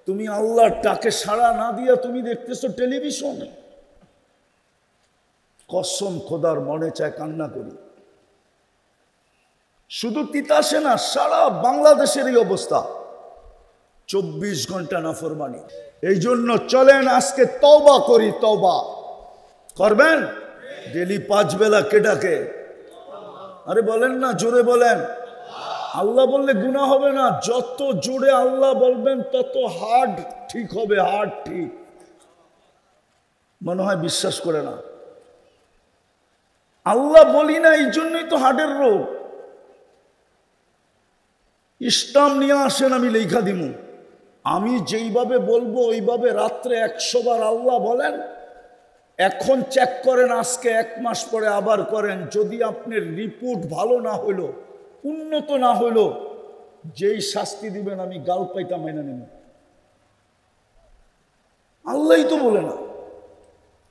তুমি আল্লাহর ডাকে সাড়া না দিয়া তুমি দেখতেছো টেলিভিশনে। কসম খোদার মনে চায় কান্না করি। শুধু তিতাসে না, সারা বাংলাদেশের এই অবস্থা, 24 ঘন্টা নাফরমানি। এই জন্য চলেন আজকে তওবা করি। তওবা করবেন? ডেলি 5 বেলা কে ডাকে? আরে বলেন না, জোরে বলেন। আল্লাহ বললে গুনাহ হবে না। যত জোরে আল্লাহ বলবেন তত হার্ট ঠিক হবে। হার্ট ঠিক মনে হয় বিশ্বাস করে না। আল্লাহ বলি না, এই জন্যই তো হার্টের রোগ। ইসলাম নিয়ে আসেন, আমি লেখা দিব। আমি যেইভাবে বলবো ওইভাবে রাত্রে 100 বার আল্লাহ বলেন। এখন চেক করেন, আজকে 1 মাস পরে আবার করেন। যদি আপনার রিপোর্ট ভালো না হইলো, উন্নত না হইলো, যেই শাস্তি দিবেন আমি গাল পাইতা মাইনা নেব। আল্লাহই তো বলে না।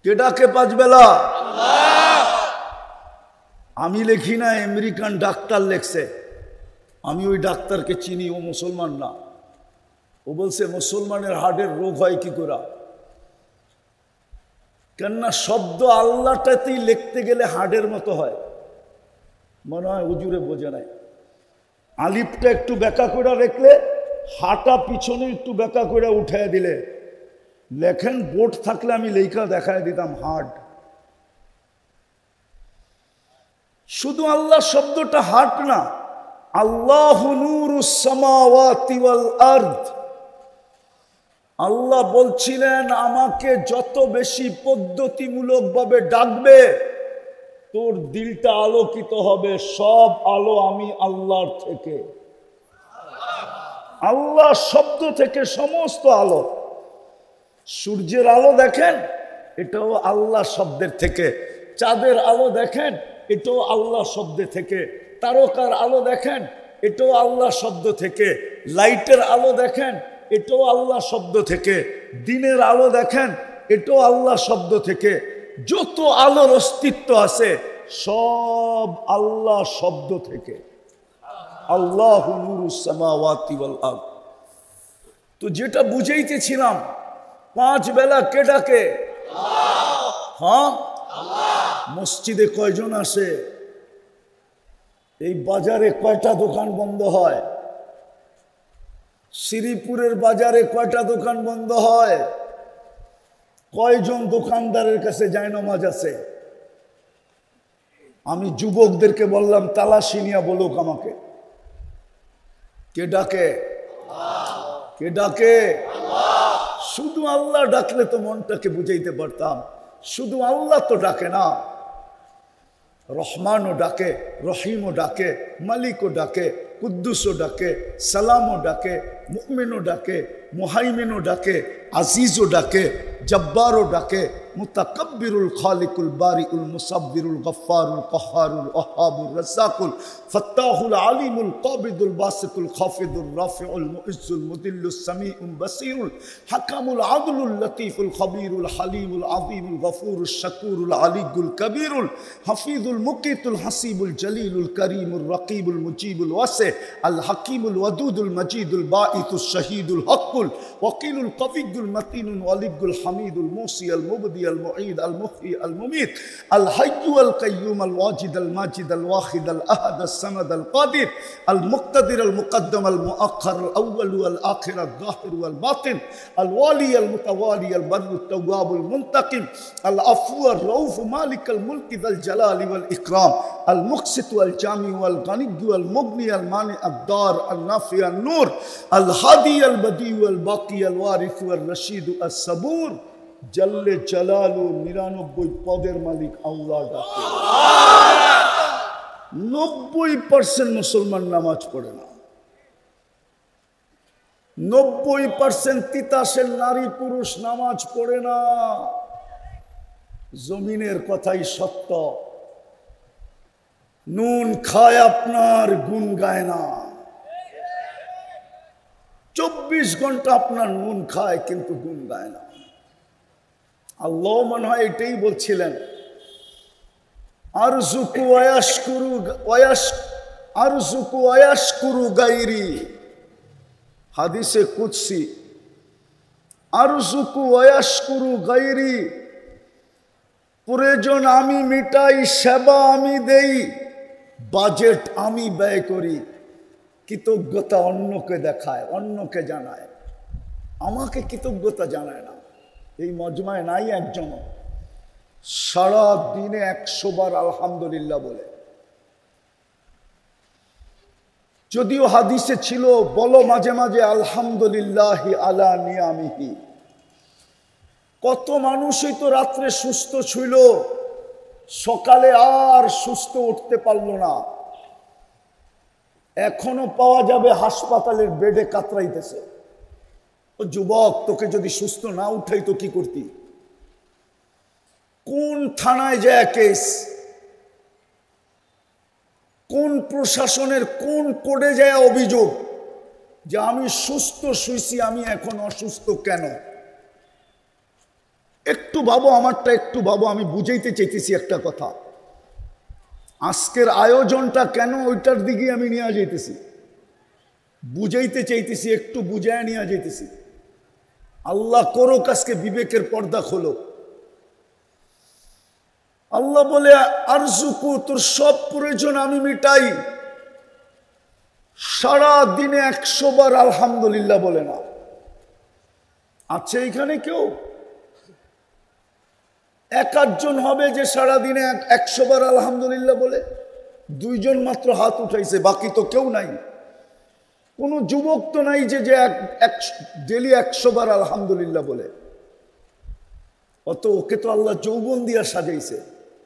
কে ডাকে 5 বেলা? আমি লিখি না, আমেরিকান ডাক্তার লেখছে। আমি ওই ডাক্তারকে চিনি, ও মুসলমান না। ও বলছে মুসলমানের হার্টের রোগ হয় কি করে? কেননা শব্দ আল্লাহটাতেই লিখতে গেলে হার্টের মতো হয়। মনে হয় হুজুরে বোঝে নাই। আলিফটা একটু বেঁকা করে রেখলে, হাঁটা পিছনে একটু বেঁকা করে উঠায় দিলে, লেখেন বোর্ড থাকলে আমি লেখা দেখায় দিতাম হার্ট। শুধু আল্লাহ শব্দটা হার্ট না, আল্লাহু নূরুস সামাওয়াতি ওয়াল আরদ। আল্লাহ বলছিলেন আমাকে যত বেশি পদ্ধতিমূলকভাবে ডাকবে তোর দিলটা আলোকিত হবে। সব আলো আমি আল্লাহর থেকে। আল্লাহ শব্দ থেকে সমস্ত আলো। সূর্যের আলো দেখেন, এটাও আল্লাহ শব্দের থেকে। চাঁদের আলো দেখেন, এটাও আল্লাহ শব্দ থেকে। তারকার আলো দেখেন, এটাও আল্লাহ শব্দ থেকে। লাইটের আলো দেখেন, এটাও আল্লাহ শব্দ থেকে। দিনের আলো দেখেন, এটাও আল্লাহ শব্দ থেকে। যত আলোর অস্তিত্ব আছে সব আল্লাহ শব্দ থেকে। আল্লাহু নূরুস সামাওয়াতি ওয়াল আরদ। তো যেটা বুঝাইতেছিলাম, 5 বেলা কে ডাকে? হ্যাঁ, মসজিদে কয়জন আসে? এই বাজারে কয়টা দোকান বন্ধ হয়? শ্রীপুরের বাজারে কয়টা দোকান বন্ধ হয়? কয়জন দোকানদারের কাছে জায়নামাজ আছে? আমি যুবকদেরকে বললাম তালাশি নিয়া বলুক আমাকে, কে ডাকে? কে ডাকে? শুধু আল্লাহ ডাকলে তো মনটাকে বুঝাইতে পারতাম। শুধু আল্লাহ তো ডাকে না, রহমানও ডাকে, রহিমও ডাকে, মালিকও ডাকে, কুদ্দুসও ডাকে, সালামও ডাকে, মুমিনও ডাকে, মুহাইমিনও ডাকে, আজিজও ডাকে, জব্বারও ডাকে, মুতাকাব্বিরুল খালিকুল বারিউল মুসাব্বিরুল গফফারুল কহ্হারুল ওয়াহ্হাবুর রাজ্জাকুল ফাত্তাহুল আলিমুল কাবিদুল বাসিতুল খাফিদুর রাফিউল মুইজ্জুল মুদিল্লুস সামিউল বাসীরুল হাকামুল আদলুল লতীফুল খবীরুল হালিমুল আযীমুল গফুরুশ শাকুরুল আলিয়ুল কবীরুল হাফিজুল মুকিতুল হাসিবুল জলিলুল করিমুর রকিবুল মুজিবুল ওয়াসি আল হাকিমুল ওয়াদুদুল মজিদুল বাঈতুশ শহীদুল হকুল ওয়াকিলুল কবিয়ুল মতিনুল ওয়ালিয়ুল হামিদুল মুসি আল মুবদি আল মুঈদ আল মুহয়ি আল মুমীত আল হাইয়্যু আল কাইয়্যুম আল ওয়াজিদ আল মাজিদ আল ওয়াহিদ আল আহাদ আস সামাদ আল কাদির আল মুক্তাদির আল মুকদ্দম আল মুআখ্খার আল আউয়াল ওয়াল আখির আল যাহির ওয়াল বাতিন আল ওয়ালি আল মুতাওয়ালি আল বাররুত তাওয়াব আল মুনতাকিম আল আফু আর রউফ মালিক আল মুলক যাল জালালি ওয়াল ইকরাম আল মুকসিত ওয়াল জামি ওয়াল গানি ওয়াল মুগনি আল মানি আদ দার আল নাফি আল নূর আল হাদি আল বদি ওয়াল বাকি আল ওয়ারিস ওয়াল রশিদ আস সাবুর জল্লে জালালু 99 পদের মালিক আল্লাহ ডাকে। 90% মুসলমান নামাজ পড়ে না। 90% তিতাসের নারী পুরুষ নামাজ পড়ে না। জমিনের কথাই সত্য। নুন খায় আপনার, গুণ গায় না। 24 ঘন্টা আপনার নুন খায় কিন্তু গুণ গায় না। আল্লাহ মনে হয় এটাই বলছিলেন, আরজুকু ওয়ায়াশকুরু গায়রি। হাদিসে কুদসি আরজুকু ওয়াশকুরু গায়রি, প্রয়োজন আমি মিটাই, সেবা আমি দেই, বাজেট আমি ব্যয় করি। কৃতজ্ঞতা অন্যকে দেখায়, অন্যকে জানায়, আমাকে কৃতজ্ঞতা জানায় না। এই মজমায় নাই একজন সারা দিনে 100 বার আলহামদুলিল্লাহ বলে। যদিও হাদিসে ছিল বলো মাঝে মাঝে আলহামদুলিল্লাহি আলা নিয়ামিহি। কত মানুষই তো রাত্রে সুস্থ ছিল, সকালে আর সুস্থ উঠতে পারল না, এখনো পাওয়া যাবে হাসপাতালের বেডে কাতরাইতেছে। ও যুবক, তোকে যদি সুস্থ না উঠাই তো কি করতি? কোন থানায় যায় কেস, কোন প্রশাসনের কোন কোডে যায় অভিযোগ যে আমি সুস্থ শুইছি, আমি এখন অসুস্থ কেন? একটু ভাবো, আমারটা একটু ভাবো। আমি বুঝাইতে চাইতেছি একটা কথা, আজকের আয়োজনটা কেন ওইটার দিকে আমি নিয়ে যাইতেছি, বুঝাইতে চাইতেছি, একটু বুঝায় নিয়ে যাইতেছি। আল্লাহ করো আজকে বিবেকের পর্দা খোলো। আল্লাহ বলে আরজুকু, তোর সব প্রয়োজন আমি মিটাই। সারা দিনে 100 বার আলহামদুলিল্লাহ বলে না। আছে এখানে কেউ? 1-8 হবে যে সারা দিনে 100 বার আলহামদুলিল্লাহ বলে? 2 জন মাত্র হাত উঠাইছে, বাকি তো কেউ নাই। কোনো যুবক তো নাই যে ডেলি 100 বার আলহামদুলিল্লাহ বলে। অত ওকে তো আল্লাহ যৌবন দিয়া সাজাইছে।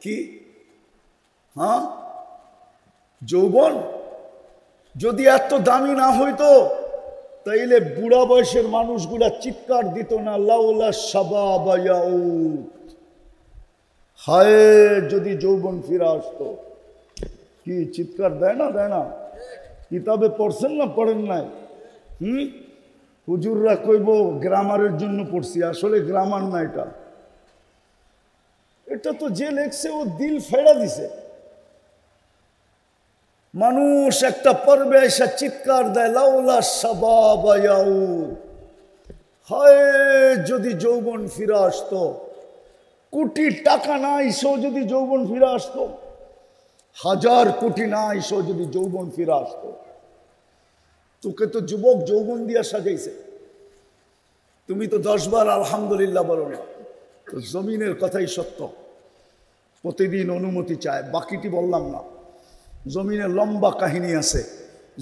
কি? হ্যাঁ, যৌবন যদি এত দামি না হইতো তাইলে বুড়া বয়সের মানুষগুলা চিৎকার দিত না, লাউলা শাবাবা ইয়াউত, হায় যদি যৌবন ফিরে আসতো। কি চিৎকার দেয় না? দেয় না? কিতাবে পড়ছেন না পড়েন নাই? হুজুররা কইব গ্রামারের জন্য পড়ছি, আসলে গ্রামার না, এটা তো যে লেখছে ও দিল ফেড়া দিছে। মানুষ একটা পর্বে এসে চিৎকার দেয়, লাউলা শাবাবা ইয়াউত, হায় যদি যৌবন ফিরে আসতো। কোটি টাকা না এসেও যদি যৌবন ফিরে আসতো, 1000 কোটি না এসেও যদি যৌবন ফিরে আসতো। তোকে তো যুবক যৌবন দিয়া সাজাইছে, তুমি তো 10 বার আলহামদুলিল্লাহ বলো না। তো জমিনের কথাই সত্য, প্রতিদিন অনুমতি চায়, বাকিটি বললাম না। জমিনে লম্বা কাহিনী আছে।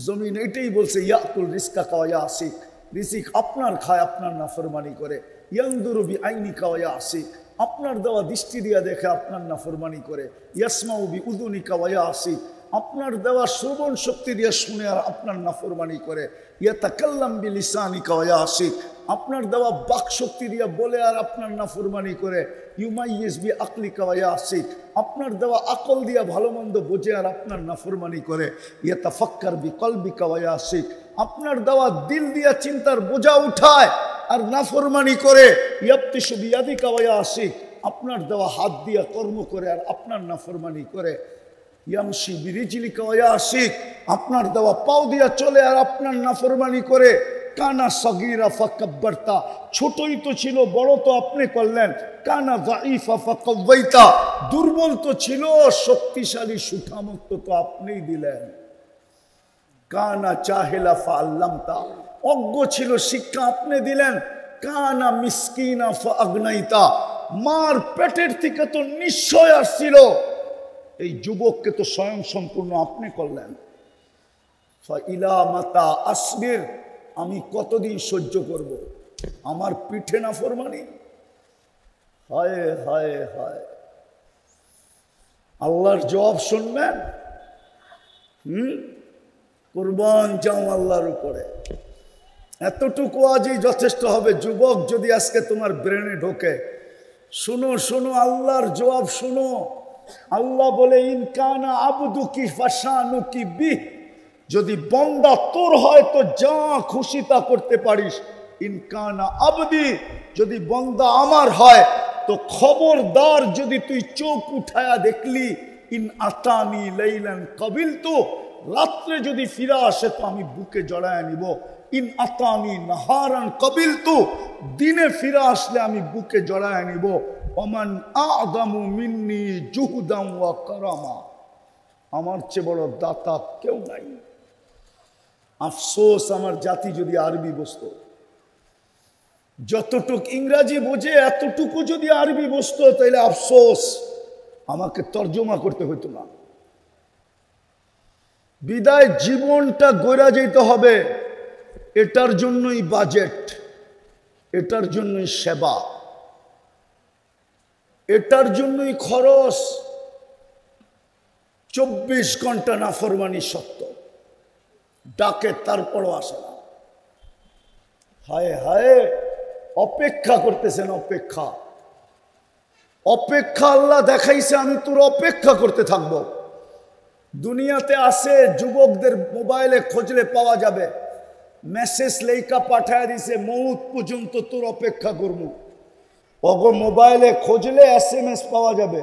জমিন এটাই বলছে, ইয়াকুল রিজকা ওয়া ইয়াসিক, রিজিক আপনার খায়, আপনার নাফরমানি করে। ইয়ানদুরু বিআইনিকা ওয়া ইয়াসিক, আপনার দেওয়া দৃষ্টি দিয়া দেখে, আপনার নাফরমানি করে। ইয়াসমাউ বিউযুনিকা ওয়া ইয়াসিক, আপনার দেওয়া শ্রবণ শক্তি দিয়ে শুনে আর আপনার নাফরমানি করে। ইয়াতাকাল্লাম বিলিসানিকা ওয়া ইয়াসিক, আপনার দেওয়া বাক শক্তি দিয়ে বলে আর আপনার নাফরমানি করে। ইউমাইয়িজ বিআকলিকা ওয়া ইয়াসিক, আপনার দেওয়া আকল দিয়া ভালো মন্দ বোঝে আর আপনার নাফরমানি করে। ইয়াতাফাক্কার বিকলবিকা ওয়া ইয়াসিক, আপনার দেওয়া দিল দিয়া চিন্তার বোঝা উঠায় আর নাফরমানি করে। ইয়াবতিশু বিয়াদিকা ওয়া ইয়াসিক, আপনার দেওয়া হাত দিয়া কর্ম করে আর আপনার নাফরমানি করে। ইয়ামশি বিরিজলিকা ওয়া ইয়াসিক, আপনার দেওয়া পাও দিয়া চলে আর আপনার নাফরমানি করে। কানা সগীরা ফাকাব্বারতা, ছোটই তো ছিল, বড় তো আপনি করলেন। কানা যায়ীফা ফাকাওয়াইতা, দুর্বল তো ছিল, শক্তিশালী সুঠামত্ব তো আপনিই দিলেন। কানা জাহিলা ফাআল্লামতা, অজ্ঞ ছিল, শিক্ষা আপনি দিলেন। কানা মিসকিনা ফাআগনাইতা, মার পেটের থেকে তো নিশ্চয় আসছিল, এই যুবককে তো স্বয়ং সম্পূর্ণ আপনি করলেন। ফাইলা মাতা আসবির, আমি কতদিন সহ্য করব আমার পিঠে নাফরমানি? হায় হায় হায়। আল্লাহর জবাব শুনবেন? কুরবান যাও আল্লাহর উপরে। এতটুকু আজই যথেষ্ট হবে। যুবক, যদি আজকে তোমার ব্রেনে ঢোকে, শুনো শুনো, আল্লাহর জবাব শুনো। আল্লাহ বলে, ইনকানা আবদুকি ফাশানুকি বিহ, যদি বন্দা তোর হয় তো যা খুশি তা করতে পারিস। ইনকানা আবদি, যদি বন্দা আমার হয় তো খবরদার, যদি তুই চোখ উঠায়া দেখলি, ইন আতানি লাইলান কাবিলতু, রাত্রে যদি ফিরে আসে তো আমি বুকে জড়ায় নিব। ইন আতানি নাহারান কাবিলতু, দিনে ফিরে আসলে আমি বুকে জড়ায় নিব। ওমান আ'যামু মিন্নি জুহদান ওয়া কারামা, আমার চেয়ে বড় দাতা কেউ নাই। আফসোস আমার জাতি যদি আরবি বুঝতো, যতটুক ইংরাজি বোঝে এতটুকু যদি আরবি বুঝতো, তাহলে আফসোস আমাকে তর্জমা করতে হতো না। বিদায় জীবনটা গড়া যেতে হবে, এটার জন্যই বাজেট, এটার জন্যই সেবা, এটার জন্যই খরচ। 24 ঘন্টা নাফরমানি সত্য, ডাকে তারপরও আসে না। হায় হায়, অপেক্ষা করতেছেন, অপেক্ষা অপেক্ষা আল্লাহ দেখাইছে আমি তোর অপেক্ষা করতে থাকব। দুনিয়াতে আছে যুবকদের মোবাইলে খুঁজলে পাওয়া যাবে, মেসেজ লেখা পাঠায় দিছে মৌত পর্যন্ত তোর অপেক্ষা করব। ওগো মোবাইলে খুঁজলে SMS পাওয়া যাবে।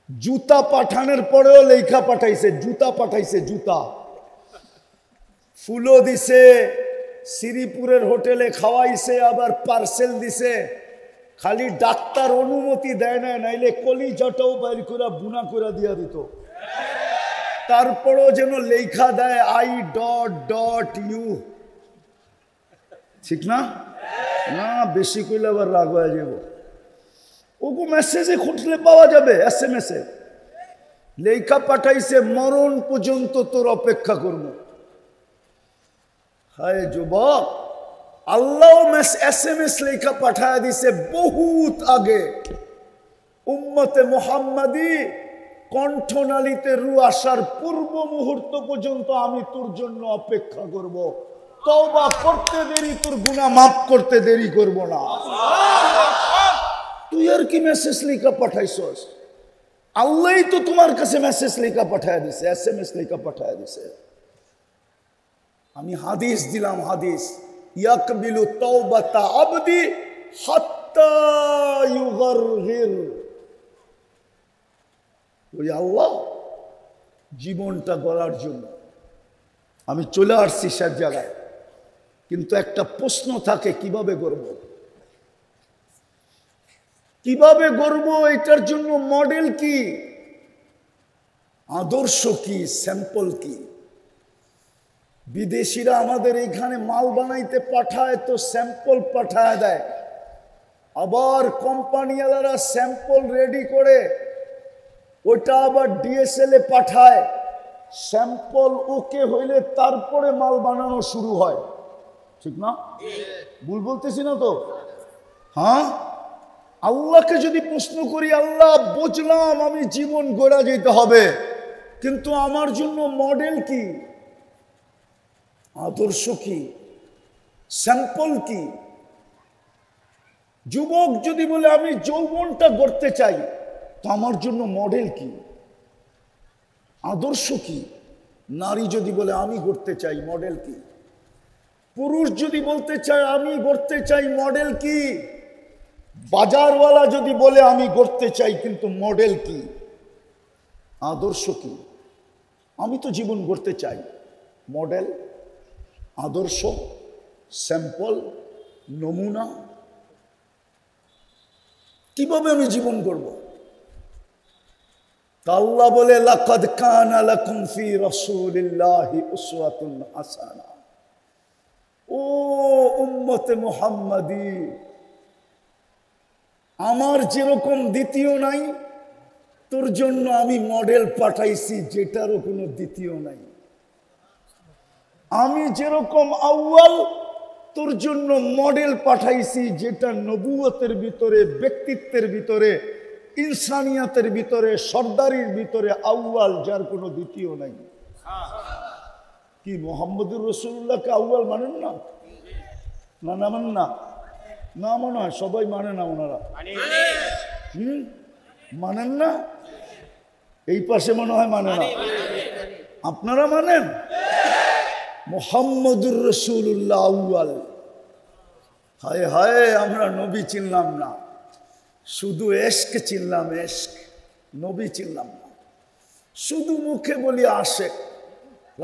জুতা পাঠানোর পরেও লেখা পাঠাইছে, জুতা পাঠাইছে, জুতা। ফুলও দিছে, শ্রীপুরের হোটেলে খাওয়াইছে, আবার পার্সেল দিছে। খালি ডাক্তার অনুমতি দেয় না, নাইলে কলিজাটাও বাইর করে বুনা করে দিয়া দিত। তারপরও যেন লেখা দেয় I.U। ঠিক না? না, বেশি কইলে আবার রাগ হয়ে যাব। ওগো মেসেজে খুঁজলে পাওয়া যাবে, SMS এ লেখা পাঠাইছে মরণ পর্যন্ত তোর অপেক্ষা করব। হায় যুবক, আল্লাহ SMS লেখা পাঠায় দিছে বহুত আগে। উম্মতে মুহাম্মাদি কণ্ঠনালীতে রু আসার পূর্ব মুহূর্ত পর্যন্ত আমি তোর জন্য অপেক্ষা করব। তওবা করতে দেরি, তোর গুনাহ মাফ করতে দেরি করব না। তুই আর কি মেসেজ লেখা পাঠাইছস? আল্লাহই তো তোমার কাছে মেসেজ লেখা পাঠায় দিছে, SMS লেখা পাঠায় দিছে। আমি হাদিস দিলাম, হাদিস, ইয়াকবিলু তাওবাতা আবদি হাত্তা ইউগারগির। ওই আল্লাহ জীবনটা গড়ার জন্য আমি চলে আসছি সব জায়গায়, কিন্তু একটা প্রশ্ন থাকে, কিভাবে গড়ব, কিভাবে গড়ব? এটার জন্য মডেল কি, আদর্শ কি, স্যাম্পল কি? বিদেশিরা আমাদের এখানে মাল বানাইতে পাঠায় তো স্যাম্পল পাঠায় দেয়, আবার কোম্পানিওয়ালারা স্যাম্পল রেডি করে ওটা আবার DSL এ পাঠায়। স্যাম্পল ওকে হইলে তারপরে মাল বানানো শুরু হয়, ঠিক না? ভুল বলতেছি না তো? হ্যাঁ, আল্লাহকে যদি প্রশ্ন করি, আল্লাহ বুঝলাম আমি জীবন গড়া যেতে হবে, কিন্তু আমার জন্য মডেল কি, আদর্শ কি, স্যাম্পল কি? যুবক যদি বলে আমি যৌবনটা গড়তে চাই, তো আমার জন্য মডেল কি, আদর্শ কি? নারী যদি বলে আমি গড়তে চাই, মডেল কি? পুরুষ যদি বলতে চায় আমি গড়তে চাই, মডেল কি? বাজারওয়ালা যদি বলে আমি গড়তে চাই, কিন্তু মডেল কি, আদর্শ কি? আমি তো জীবন গড়তে চাই, মডেল, আদর্শ, স্যাম্পল, নমুনা, কিভাবে আমি জীবন গড়ব? আল্লাহ বলে লাকাদ কানা লাকুম ফি রাসূলিল্লাহি উসওয়াতুন হাসানাহ। ও উম্মতে মুহাম্মাদি, আমার যেরকম দ্বিতীয় নাই, তোর জন্য আমি মডেল পাঠাইছি যেটারও কোনো দ্বিতীয় নাই। আমি যেরকম আউয়াল, তোর জন্য মডেল পাঠাইছি যেটা নবুয়তের ভিতরে, ব্যক্তিত্বের ভিতরে, ইনসানিয়াতের ভিতরে, সর্দারির ভিতরে আউয়াল, যার কোনো দ্বিতীয় নাই। কি মুহাম্মদুর রাসূলুল্লাহকে আউয়াল মানেন না? না না মানেন না? না মনে হয় সবাই মানে না, ওনারা মানেন না। এই পাশে মনে হয় মানে না, আপনারা মানেন? মুহাম্মদুর রাসূলুল্লাহ আউয়াল। হায় হায়, আমরা নবী চিনলাম না, শুধু এশক চিনলাম, এশক, নবী চিনলাম না। শুধু মুখে বলি আশেক।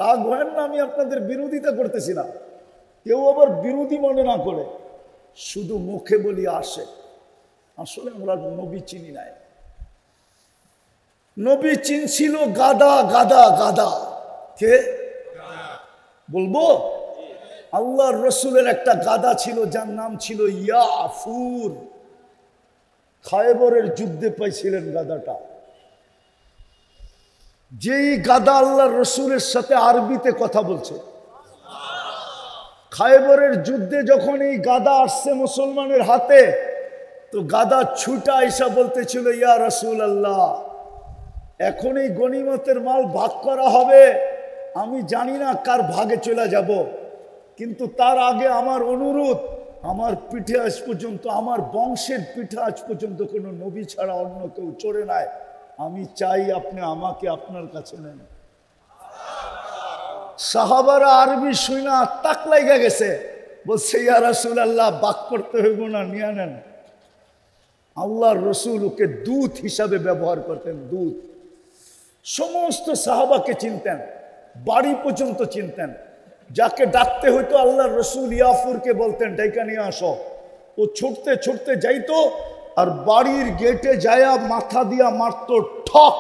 রাগ হয় না, আমি আপনাদের বিরোধিতা করতেছি না, কেউ আবার বিরোধী মনে না করে, শুধু মুখে বলি আসে। আসলে আমরা নবী চিনি নাই। নবী চিনছিল গাদা গাদা গাদা। কে বলবো? আল্লাহর রসুলের একটা গাদা ছিল যার নাম ছিল ইয়াফুর। খায়বরের যুদ্ধে পাইছিলেন গাদাটা। যেই গাদা আল্লাহর রসুলের সাথে আরবিতে কথা বলছে। খায়বরের যুদ্ধে যখন এই গাদা আসছে মুসলমানের হাতে, তো গাদা ছুটা আইসা বলতেছিল, ইয়া রাসূল আল্লাহ, এখন এই গনিমতের মাল ভাগ করা হবে, আমি জানি না কার ভাগে চলে যাব, কিন্তু তার আগে আমার অনুরোধ, আমার পিঠে আজ পর্যন্ত, আমার বংশের পিঠে আজ পর্যন্ত কোনো নবী ছাড়া অন্য কেউ চড়ে নাই, আমি চাই আপনি আমাকে আপনার কাছে নেন। সাহাবারা আরবি শুনা তাক লাগা গেছে, বলছে ইয়া রাসূলুল্লাহ, বাক করতে হইব না, নিয়ে নেন। আল্লাহর রসুল ওকে দূত হিসাবে ব্যবহার করতেন, দূত। সমস্ত সাহাবাকে চিনতেন, বাড়ি পর্যন্ত চিনতেন। যাকে ডাকতে হইতো আল্লাহর রসুল ইয়াফুরকে বলতেন, ডাইকা নিয়ে আসো। ও ছুটতে ছুটতে যাইতো, আর বাড়ির গেটে যায়া মাথা দিয়া মারতো ঠক।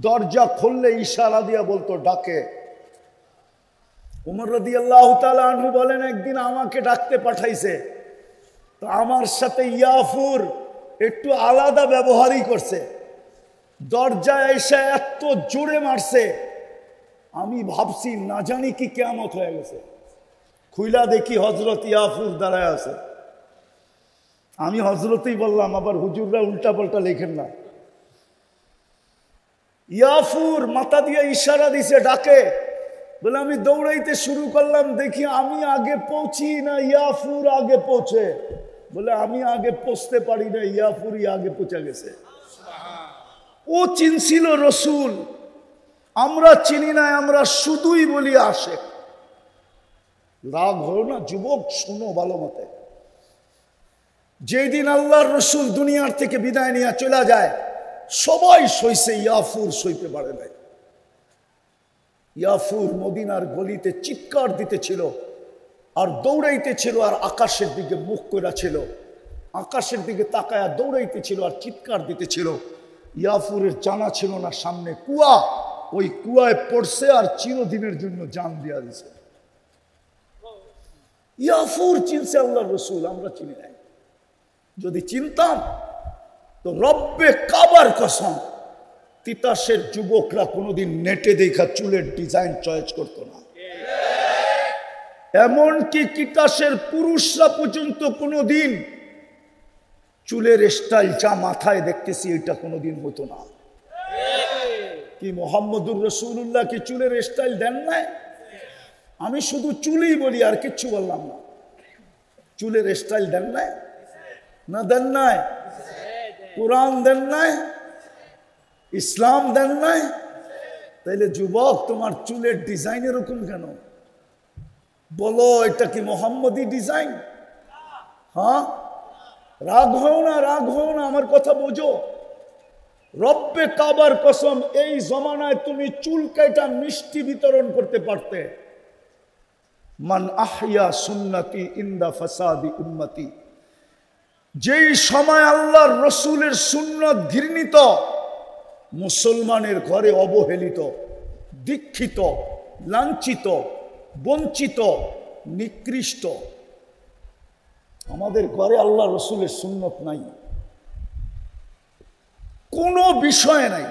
দরজা খুললে ইশারা দিয়া বলতো ডাকে। উমর রাদিয়াল্লাহু তাআলা আনহু বলেন, একদিন আমাকে ডাকতে পাঠাইছে, তো আমার সাথে ইয়াফুর একটু আলাদা ব্যবহারই করছে। দরজায় এসে এত জোরে মারছে, আমি ভাবছি না জানি কি কিয়ামত হয়ে গেছে। খুইলা দেখি হযরত ইয়াফুর দাঁড়ায় আছে। আমি হযরতই বললাম, আবার হুজুররা উল্টা পাল্টা লেখেন না। ইয়াফুর মাথা দিয়ে ইশারা দিছে, ডাকে। বলে আমি দৌড়াইতে শুরু করলাম, দেখি আমি আগে পৌঁছি না ইয়াফুর আগে পৌঁছে। বলে আমি আগে পৌঁছতে পারি না, ইয়াফুরই আগে পৌঁছে গেছে। ও চিনছিল রসুল, আমরা চিনি না, আমরা শুধুই বলি আসে। রাগ হলো না যুবক, শোনো ভালো মতে। যেই দিন আল্লাহর রসুল দুনিয়ার থেকে বিদায় নিয়ে চলে যায়, সবাই সইছে, ইয়াফুর সইতে পারে নাই। ইয়াফুর মদিনার গলিতে চিৎকার দিতেছিল আর দৌড়াইতেছিল, আর আকাশের দিকে মুখ করা ছিল, আকাশের দিকে তাকায়া দৌড়াইতেছিল আর চিৎকার দিতেছিল। ইয়াফুরের জানা ছিল না সামনে কুয়া, ওই কুয়ায় পড়ছে আর চিরদিনের জন্য জান দিয়া দিছে। ইয়াফুর চিনছে আল্লাহর রসুল, আমরা চিনি নাই। যদি চিনতাম তো রব্বে কাবার কসম, তিতাসের যুবকরা কোনোদিন নেটে দেখা চুলের ডিজাইন চয়েস করতো না। এমনকি তিতাসের পুরুষরা পর্যন্ত কোনোদিন চুলের স্টাইল যা মাথায় দেখতেছি এটা কোনোদিন হতো না। কি মুহাম্মদুর রাসূলুল্লাহ কি চুলের স্টাইল দেন নাই? আমি শুধু চুলই বলি, আর কিচ্ছু বললাম না। চুলের স্টাইল দেন নাই? না দেন নাই? কোরআন দেন নাই? ইসলাম দেন নাই? তাইলে যুবক, তোমার চুলের ডিজাইন এরকম কেন? বলো, এটা কি মোহাম্মদী ডিজাইন? হ্যাঁ, রাগ হও না, রাগ হও না, আমার কথা বোঝো। রব্বে কাবার কসম, এই জমানায় তুমি চুল কাটা মিষ্টি বিতরণ করতে পারতে। মান আহইয়া সুন্নতি ইনদা ফাসাদি উম্মতি। যেই সময় আল্লাহর রসুলের সুন্নত ঘৃণিত, মুসলমানের ঘরে অবহেলিত, দীক্ষিত, লাঞ্ছিত, বঞ্চিত, নিকৃষ্ট। আমাদের ঘরে আল্লাহ রসুলের সুন্নত নাই, কোনো বিষয় নাই।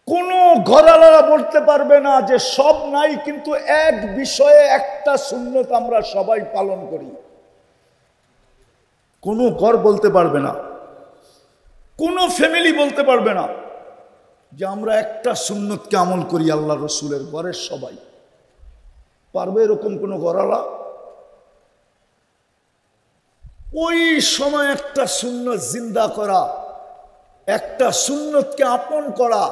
কোনো ঘরালারা বলতে পারবে না যে সব নাই, কিন্তু এক বিষয়ে একটা সুন্নত আমরা সবাই পালন করি। কোনো ঘর বলতে পারবে না, কোনো ফ্যামিলি বলতে পারবে না যে আমরা একটা সুন্নতকে আমল করি আল্লাহ রসুলের ঘরের সবাই। পারবে এরকম কোনো ঘরালা? ওই সময় একটা সুন্নত জিন্দা করা, একটা সুন্নতকে আপন করা,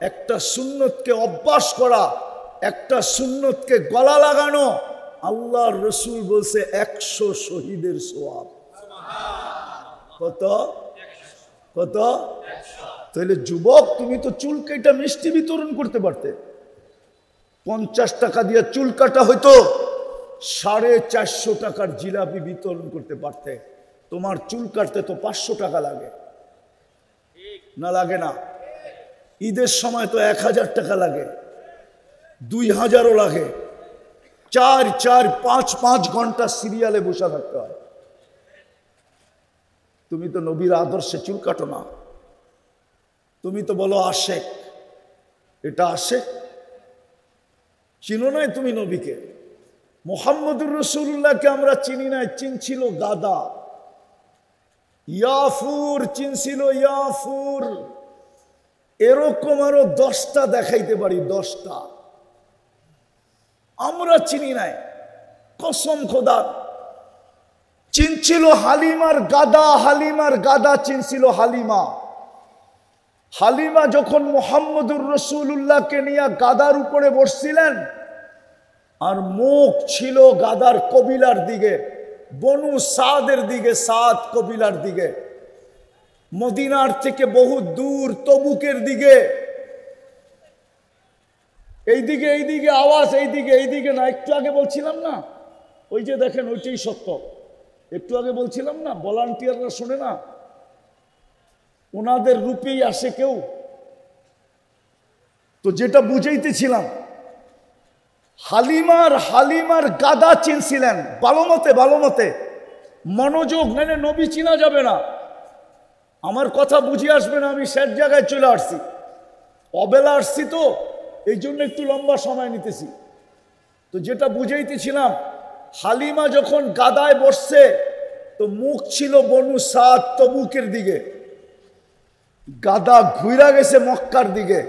একটা সুন্নতকে অভ্যাস করা, একটা সুন্নতকে গলা লাগানো, আল্লাহর রসুল বলছে 100 শহীদের সওয়াব। কত কত? তাহলে যুবক, তুমি তো চুল কেটে মিষ্টি বিতরণ করতে পারতে, 50 টাকা দিয়ে চুল কাটা হইতো, 450 টাকার জিলাপি বিতরণ করতে পারতে। তোমার চুল কাটতে তো 500 টাকা লাগে না, লাগে না? ঈদের সময় তো 1000 টাকা লাগে, 2000ও লাগে। 4-4-5-5 ঘন্টা সিরিয়ালে বসে থাকতে হয়। তুমি তো নবীর আদর্শে চুল কাটো না, তুমি তো বলো আশেক। এটা আশেক? চিনো নাই তুমি নবীকে? মুহাম্মদুর রাসূলুল্লাহকে আমরা চিনি নাই, চিনছিল গাদা। ইয়াফুর চিনছিল, ইয়াফুর। এরকম আরো 10টা দেখাইতে পারি, 10টা আমরা চিনি নাই। কসম খোদা। চিনছিল হালিমার গাদা, হালিমার গাদা চিনছিল হালিমা। হালিমা যখন মুহাম্মদুর রাসূলুল্লাহকে নিয়ে গাদার উপরে বসছিলেন, আর মুখ ছিল গাদার কবিলার দিকে, বনু সাদের দিকে, সাদ কবিলার দিকে, মদিনার থেকে বহু দূর তবুকের দিকে। এইদিকে এইদিকে আওয়াজ, এইদিকে এইদিকে না। একটু আগে বলছিলাম না, ওই যে দেখেন, ওইটাই সত্য। একটু আগে বলছিলাম না, ভলান্টিয়াররা শোনে না, ওনাদের রূপেই আসে কেউ। তো যেটা বুঝাইতেছিলাম, হালিমার গাদা চিনছিলেন ভালো মতে, ভালো মতে। মনোযোগ নাইলে নবী চিনা যাবে না। আমার কথা বুঝে আসবে না, আমি শেষ জায়গায় চলে আসছি, অবেলা আসছি, তো এই জন্য একটু লম্বা সময় নিতেছি। তো যেটা বুঝাইতেছিলাম, হালিমা যখন গাদায় বসছে, তো মুখ ছিল বনু সাদ তবুকের দিকে, গাদা ঘুরা গেছে মক্কার দিকে।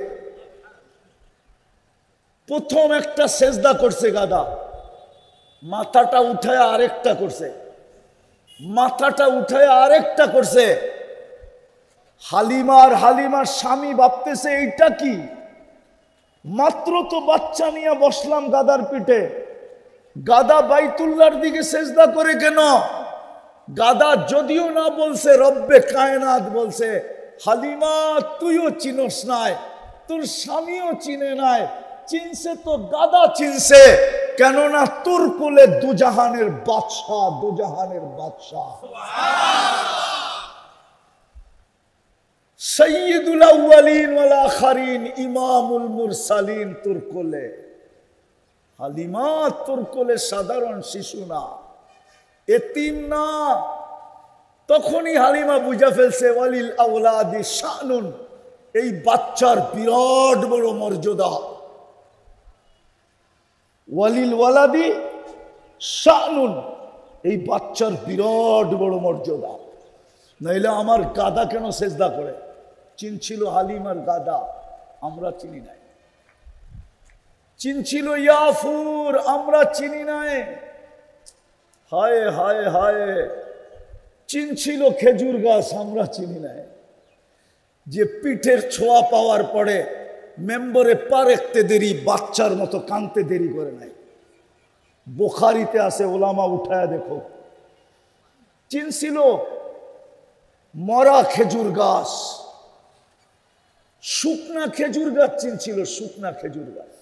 প্রথম একটা সেজদা করছে গাদা, মাথাটা উঠায় আরেকটা করছে, মাথাটা উঠায় আরেকটা করছে। হালিমার স্বামী ভাবতেছে এইটা কি, মাত্র তো বাচ্চা নিয়ে বসলাম গাদার পিঠে, গাদা বাইতুল্লাহর দিকে সেজদা করে কেন? গাদা যদিও না বলছে রব্বে কায়নাত বলছে, হালিমা তুইও চিনস নাই, তোর স্বামীও চিনে নাই, চিনছে তো গাদা চিনছে, কেননা তোর কোলে দুজাহানের বাদশাহ, দুজাহানের বাদশাহ সৈয়দুল আউয়ালিন ওয়াল আখিরিন ইমামুল মুরসালিন তোর কোলে। হালিমা তোর কোলে সাধারণ শিশু না, এতিম না। তখনই হালিমা বুঝা ফেলছে ওয়ালিল আওলাদি শানুন, এই বাচ্চার বিরাট বড় মর্যাদা। ওয়ালিল ওয়ালাদি শানুন, এই বাচ্চার বিরাট বড় মর্যাদা। নইলে আমার গাদা কেন সেজদা করে? চিনছিল হালিমার গাদা, আমরা চিনি নাই। চিনছিল ইয়াফুর, আমরা চিনি নাই। হায় হায় হায়। চিনছিল খেজুর গাছ, আমরা চিনি নাই। যে পিঠের ছোঁয়া পাওয়ার পরে মেম্বরে পা রাখতে দেরি, বাচ্চার মতো কাঁদতে দেরি করে নাই। বুখারীতে আছে, ওলামা উঠায় দেখো। চিনছিল মরা খেজুর গাছ, শুকনা খেজুর গাছ চিনছিল, শুকনা খেজুর গাছ।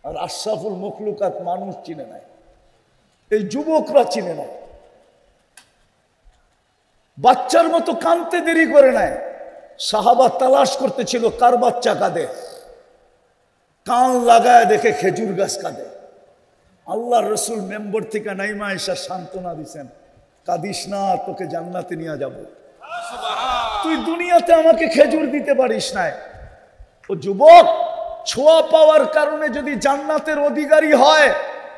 আর আশরাফুল মখলুকাত মানুষ চিনে নাই, এই যুবকরা চিনে নাই। বাচ্চার মতো কাঁদতে দেরি করে নাই। সাহাবা তালাশ করতেছিল কার বাচ্চা কাঁদে, কান লাগায় দেখে খেজুর গাছ কাঁদে। আল্লাহর রসুল মেম্বর থেকে নাইমা এসে সান্ত্বনা দিছেন, কাঁদিস না, তোকে জান্নাতে নিয়ে যাব। তুই দুনিয়াতে আমাকে খেজুর দিতে পারিস নাই। ও যুবক, ছোঁয়া পাওয়ার কারণে যদি জান্নাতের অধিকারী হয়,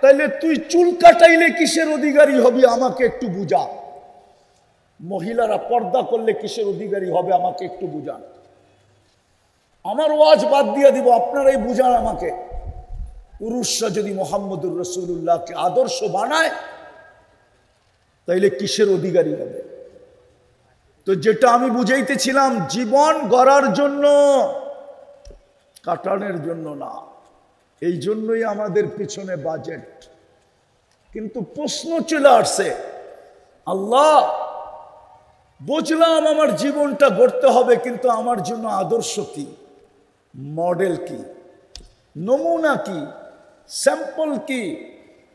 তাহলে তুই চুল কাটাইলে কিসের অধিকারী হবি? আমাকে একটু বুঝা। মহিলারা পর্দা করলে কিসের অধিকারী হবে? আমাকে একটু বুঝান। আমার ওয়াজ বাদ দিয়ে দিব, আপনারাই বুঝান আমাকে। পুরুষরা যদি মুহাম্মদুর রাসূলুল্লাহকে আদর্শ বানায়, তাইলে কিসের অধিকারী হবে? তো যেটা আমি বুঝাইতেছিলাম, জীবন গড়ার জন্য, কাটানোর জন্য না। এই জন্যই আমাদের পিছনে বাজেট। কিন্তু প্রশ্ন চলে আসছে, আল্লাহ বুঝলাম আমার জীবনটা গড়তে হবে, কিন্তু আমার জন্য আদর্শ কি, মডেল কি? নমুনা কি, স্যাম্পল কি?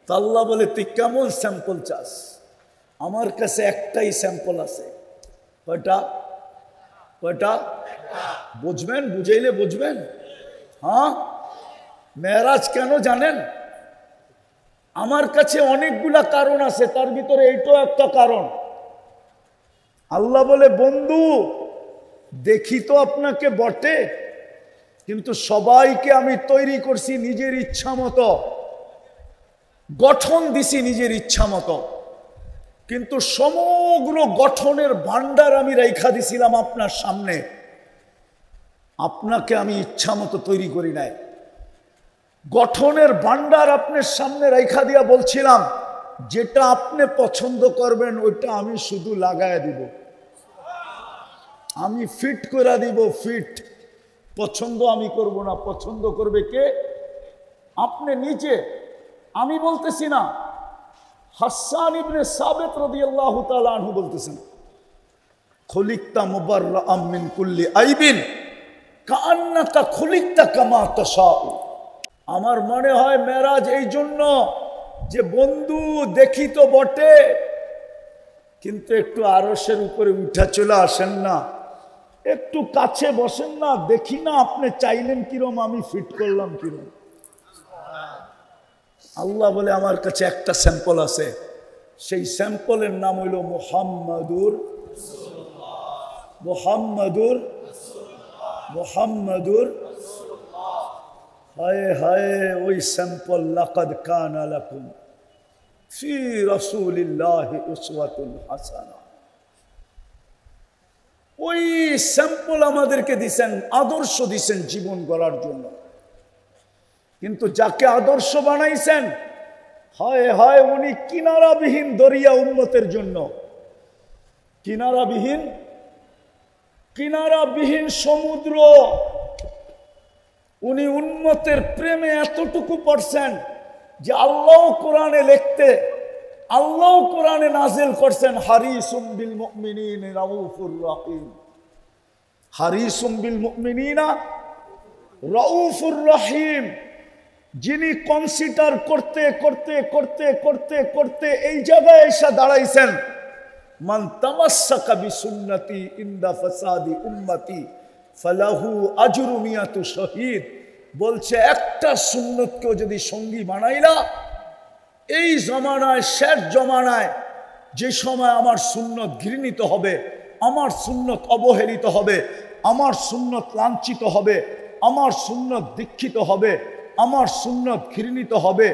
তা আল্লাহ বলে তুই কেমন স্যাম্পল চাস? আমার কাছে একটাই স্যাম্পল আছে। কয়টা? কয়টা? বুঝবেন, বুঝাইলে বুঝবেন। হ্যাঁ, মেরাজ কেন জানেন? আমার কাছে অনেকগুলা কারণ আছে, তার ভিতরে এইটাও একটা কারণ। আল্লাহ বলে বন্ধু দেখি তো আপনাকে বটে, কিন্তু সবাইকে আমি তৈরি করছি নিজের ইচ্ছা মতো, গঠন দিছি নিজের ইচ্ছা মতো, কিন্তু সমগ্র গঠনের ভান্ডার আমি রেখা দিছিলাম আপনার সামনে। আপনাকে আমি ইচ্ছা মতো তৈরি করি নাই। গঠনের ভান্ডার আপনার সামনে রেখা দিয়া বলছিলাম যেটা আপনি পছন্দ করবেন ওইটা আমি শুধু লাগায় দিব, আমি ফিট করে দিব। ফিট পছন্দ আমি করব না, পছন্দ করবে কে? আপনি নিজে। আমি বলতেছি না, হাসান ইবনে সাবিত রাদিয়াল্লাহু তাআলা আনহু বলতেছেন, খুলিকতা মুবাররাআম মিন কুল্লি আইবিন কাআন্নাকা খুলিকতা কামা তাশাউ। আমার মনে হয় মেরাজ এই জন্য যে বন্ধু দেখি তো বটে, কিন্তু একটু আরশের উপরে উঠা চলে আসেন না, একটু কাছে বসেন না, দেখি না আপনি চাইলেন কিরম, আমি ফিট করলাম কিরম। আল্লাহ বলে আমার কাছে একটা স্যাম্পল আছে, সেই স্যাম্পলের নাম হইল মুহাম্মাদুর মুহাম্মাদুর মুহাম্মাদুর। হায় হায়, ওই স্যাম্পল লাকাদ কানা লাকুম ফি রাসূলিল্লাহি উসওয়াতুন হাসানা। ওই স্যাম্পল আমাদেরকে দিছেন, আদর্শ দিছেন জীবন গড়ার জন্য। কিন্তু যাকে আদর্শ বানাইছেন, হায় হায়, উনি কিনারাবিহীন দরিয়া উম্মতের জন্য। কিনারাবিহীন সমুদ্র। উনি উম্মতের প্রেমে এতটুকু পড়ছেন যে আল্লাহ কোরআনে লিখতে, আল্লাহ কোরআনে নাজিল করছেন হারিসুম বিল মুমিনিনা রাউফুর রহিম। হারিসুম বিল মুমিনিনা রাউফুর রহিম, যিনি কনসিডার করতে করতে করতে করতে করতে এই জায়গায় এসে দাঁড়াইছেন, মান তামাসসাকা বিসুন্নতি ইনদা ফাসাদি উম্মতি ফালাহু আজরু মিয়াতু শহীদ। বলছে একটা সুন্নতকেও যদি সঙ্গী বানাইলা এই জমানায়, শেষ জমানায়, যে সময় আমার সুন্নত ঘৃণিত হবে, আমার সুন্নত অবহেলিত হবে, আমার সুন্নত লাঞ্ছিত হবে, আমার সুন্নত দীক্ষিত হবে, আমার সুন্নত ঘৃণিত হবে,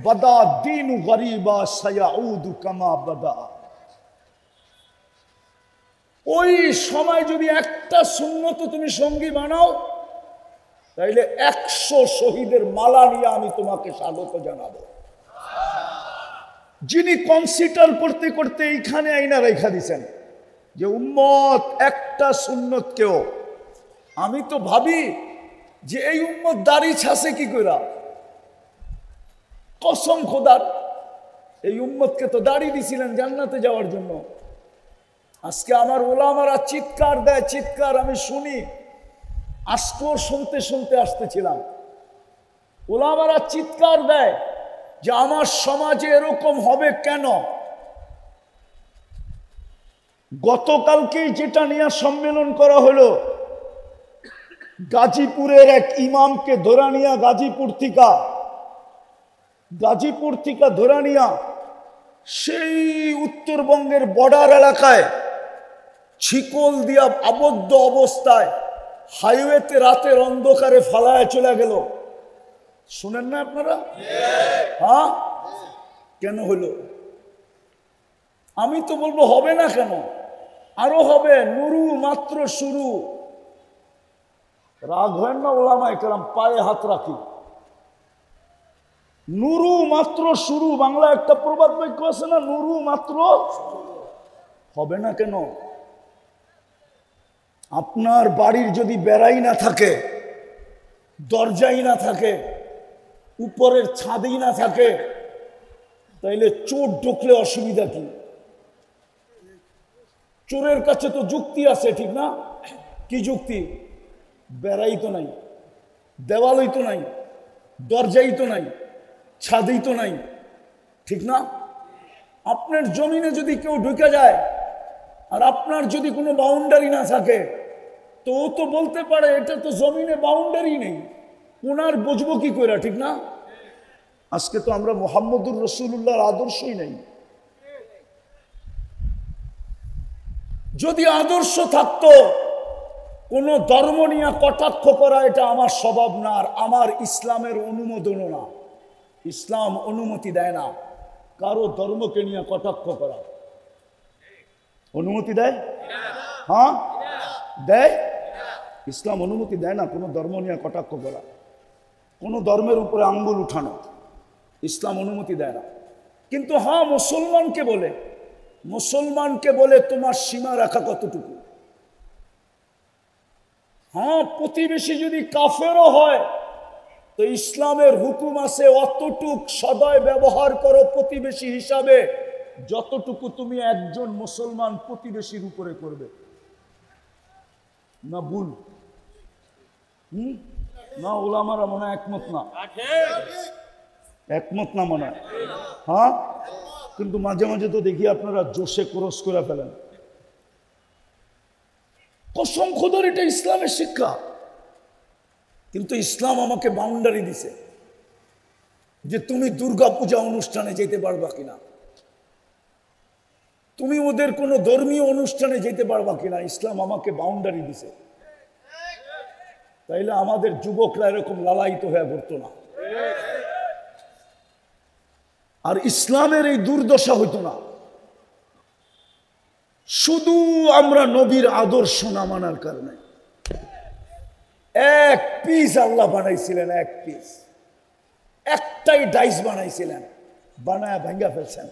বাদা দীনু গরিবা সায়াউদু কামা বাদা। ওই সময় যদি একটা সুন্নত তুমি সঙ্গী বানাও, তাইলে 100 শহীদের মালা নিয়ে আমি তোমাকে স্বাগত জানাবো। যিনি কনসিডার করতে করতে এইখানে আইনা রেখা দিছেন যে উম্মত একটা সুন্নত কেউ, আমি তো ভাবি যে এই উম্মত দাড়ি ছাসে কি কইরা, কসম খোদার, এই উম্মতকে তো দাড়ি দিছিলেন জান্নাতে যাওয়ার জন্য। আজকে আমার ওলামারা চিৎকার দেয়, চিৎকার আমি শুনি, আজকেও শুনতে শুনতে আসতেছিলাম। ওলামারা চিৎকার দেয় যে আমার সমাজে এরকম হবে কেন? গতকালকেই যেটা নিয়ে সম্মেলন করা হলো, গাজীপুরের এক ইমামকে ধরা নিয়া, গাজীপুর থেকে ধরা নিয়া সেই উত্তরবঙ্গের বর্ডার এলাকায় ছিকল দিয়া আবদ্ধ অবস্থায় হাইওয়েতে রাতের অন্ধকারে ফালায় চলে গেল। শুনেন না আপনারা? হ্যাঁ, কেন হলো? আমি তো বলবো হবে না কেন, আরো হবে। নুরু মাত্র শুরু। রাগ হয় না ওলামা একরাম, পায়ে হাত রাখি। নুরু মাত্র শুরু, বাংলা একটা প্রবাদ বাক্য আছে না, নুরু মাত্র। হবে না কেন? আপনার বাড়ির যদি বেড়াই না থাকে, দরজাই না থাকে, উপরের ছাদেই না থাকে, তাইলে চোর ঢুকলে অসুবিধা কি? চোরের কাছে তো যুক্তি আছে, ঠিক না? কি যুক্তি? বেড়াই তো নাই, দেওয়ালই তো নাই, দরজাই তো নাই, ছাদেই তো নাই, ঠিক না? আপনার জমিনে যদি কেউ ঢুকে যায় আর আপনার যদি কোনো বাউন্ডারি না থাকে, তো ও তো বলতে পারে এটা তো জমিনে বাউন্ডারি নেই, ওনার বুঝবো কি করে, ঠিক না? আজকে তো আমরা মুহাম্মদুর রাসূলুল্লাহর আদর্শই নেই। যদি আদর্শ থাকতো, কোন ধর্ম নিয়ে কটাক্ষ করা এটা আমার স্বভাব না, আর আমার ইসলামের অনুমোদনও না। ইসলাম অনুমতি দেয় না কারো ধর্মকে নিয়ে কটাক্ষ করা। অনুমতি দেয়? হ্যাঁ দেয়। ইসলাম অনুমতি দেয় না কোনো ধর্ম নিয়ে কটাক্ষ করা, কোনো ধর্মের উপরে আঙ্গুল উঠানো, ইসলাম অনুমতি দেয় না। কিন্তু হ্যাঁ, মুসলমানকে বলে তোমার সীমা রাখা কতটুকু। হ্যাঁ, প্রতিবেশী যদি কাফেরও হয় তো ইসলামের হুকুম আছে অতটুক সদয় ব্যবহার করো প্রতিবেশী হিসাবে যতটুকু তুমি একজন মুসলমান প্রতিবেশীর উপরে করবে। না ভুল? না, ওলামারা মনে হয় একমত না, একমত না মনে হয়। হ্যাঁ, কিন্তু মাঝে মাঝে তো দেখি আপনারা জোশে ক্রস করে ফেলেন। কসম খোদার এটা ইসলামের শিক্ষা। কিন্তু ইসলাম আমাকে বাউন্ডারি দিছে যে তুমি দুর্গা পূজা অনুষ্ঠানে যেতে পারবা কিনা, তুমি ওদের কোনো ধর্মীয় অনুষ্ঠানে যেতে পারবা কিনা। ইসলাম আমাকে বাউন্ডারি দিছে, তাইলে আমাদের যুবকরা এরকম লালায়িত হয়ে পড়তো না, আর ইসলামের এই দুর্দশা হইতো না। শুধু আমরা নবীর আদর্শ না মানার কারণে এক পিস আল্লাহ বানাইছিলেন, এক পিস, একটাই ডাইস বানাইছিলেন, বানায় ভাঙ্গা ফেলছেন।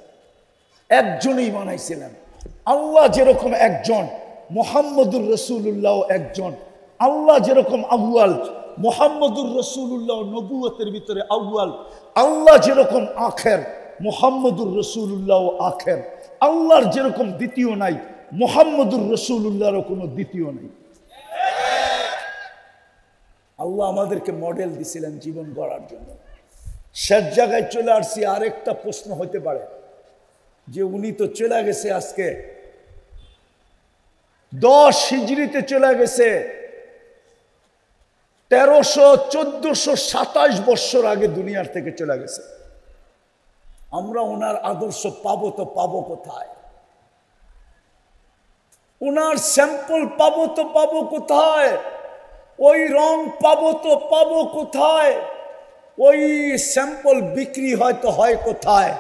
একজনই বানাইছিলেন। আল্লাহ যেরকম একজন, মুহাম্মদুর রাসূলুল্লাহ একজন। আল্লাহ যেরকম আউয়াল, মুহাম্মদুর রাসূলুল্লাহ নবুয়তের ভিতরে আউয়াল। আল্লাহ যেরকম আখের, মুহাম্মদুর রাসূলুল্লাহ আখের। আল্লাহর যেরকম দ্বিতীয় নাই, মুহাম্মদুর রাসূলুল্লাহরও কোনো দ্বিতীয় নাই। আল্লাহ আমাদেরকে মডেল দিছিলেন জীবন গড়ার জন্য। শেষ জায়গায় চলে আসছি। আরেকটা প্রশ্ন হতে পারে যে উনি তো চলে গেছে, আজকে 10 হিজরিতে চলে গেছে, 1427 বছর আগে দুনিয়ার থেকে চলে গেছে। আমরা ওনার আদর্শ পাবো তো পাবো কোথায়? ওনার স্যাম্পল পাবো তো পাবো কোথায়? ওই রং পাবো তো পাবো কোথায়? ওই স্যাম্পল বিক্রি হয়তো হয় কোথায়?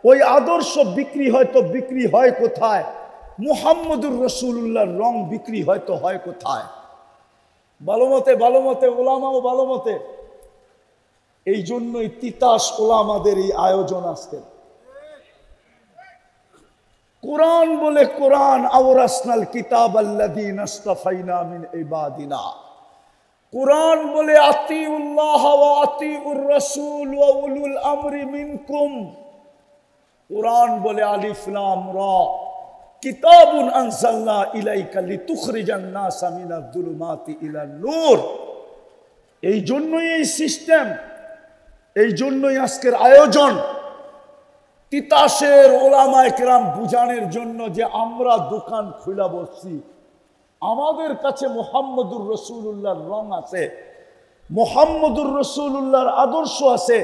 ওই আদর্শ বিক্রি হয়তো বিক্রি হয় কোথায়? মুহাম্মদুর রাসূলুল্লাহর রং বিক্রি হয়তো হয় কোথায়? ভালো মতে ওলামাও ভালো মতে। এই জন্যই তিতাস ওলামাদের এই আয়োজন আসতে। কোরআন বলে, কোরআন আওরাসনাল কিতাব আল্লাযীনা ইসতাফাইনা মিন ইবাদিনা। কোরআন বলে আতিউল্লাহ ওয়া আতিউর রাসূল ওয়া উলুল আমরি মিনকুম। কোরআন বলে আলিফ লাম রা কিতাবুন আনজালনা ইলাইকা লিতুখরিজান নাসা মিনাজ যুলুমাতি ইলান নূর। এই জন্যই এই সিস্টেম, এই জন্যই আজকের আয়োজন। তিতাসের ওলামায়ে কেরাম বুঝানোর জন্য যে আমরা দোকান খুলে বসছি, আমাদের কাছে মুহাম্মদুর রাসূলুল্লাহর রং আছে, মুহাম্মদুর রাসূলুল্লাহর আদর্শ আছে,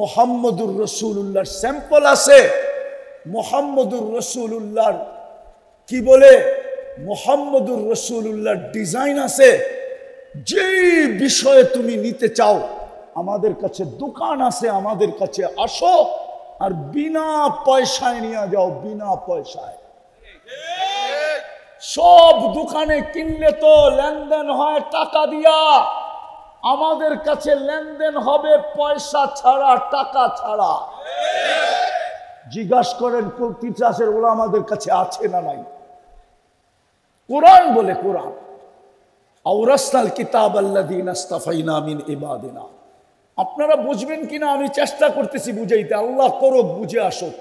মুহাম্মদুর রাসূলুল্লাহর স্যাম্পল আছে, মুহাম্মদুর রাসূলুল্লাহর কি বলে, মুহাম্মদুর রাসূলুল্লাহর ডিজাইন আছে। যেই বিষয়ে তুমি নিতে চাও আমাদের কাছে দোকান আছে, আমাদের কাছে আসো আর বিনা পয়সায় নিয়ে যাও, বিনা পয়সায়। সব দোকানে কিনলে তো লেনদেন হয় টাকা দিয়া, আমাদের কাছে লেনদেন হবে পয়সা ছাড়া, টাকা ছাড়া। জিজ্ঞাসা করেন তিতাসের ওলামাদের কাছে আছে না নাই? কোরআন বলে, কোরআন আওরাসনাল কিতাব আল্লাযীনা ইসতাফাইনা মিন ইবাদিনা। আপনারা বুঝবেন কিনা আমি চেষ্টা করতেছি বুঝাইতে, আল্লাহ করুক বুঝে আসুক।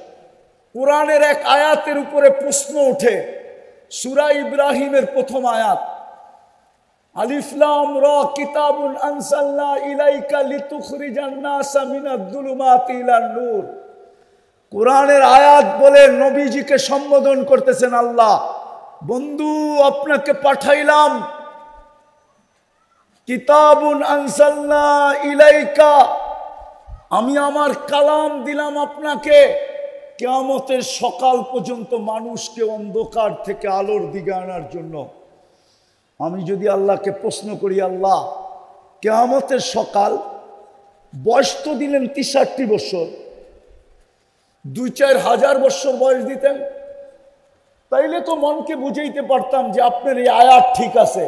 কোরআনের এক আয়াতের উপরে প্রশ্ন ওঠে, সূরা ইব্রাহিমের প্রথম আয়াত। আলিফ লাম রা কিতাবুন আনসালনা ইলাইকা লিতুখরিজান নাসা মিনাদ যুলুমাতি ইলান নূর। কোরআনের আয়াত বলে নবীজিকে সম্বোধন করতেছেন আল্লাহ, বন্ধু আপনাকে পাঠাইলাম, কিতাবুন আনসালনা ইলাইকা, আমি আমার কালাম দিলাম আপনাকে, কিয়ামতের সকাল পর্যন্ত মানুষকে অন্ধকার থেকে আলোর দিকে আনার জন্য। আমি যদি আল্লাহকে প্রশ্ন করি, আল্লাহ কিয়ামতের সকাল, বয়স তো দিলেন 63 বছর, 2-4 হাজার বছর বয়স দিতেন, তাইলে তো মনকে বুঝাইতে পারতাম যে আপনার এই আয়াত ঠিক আছে।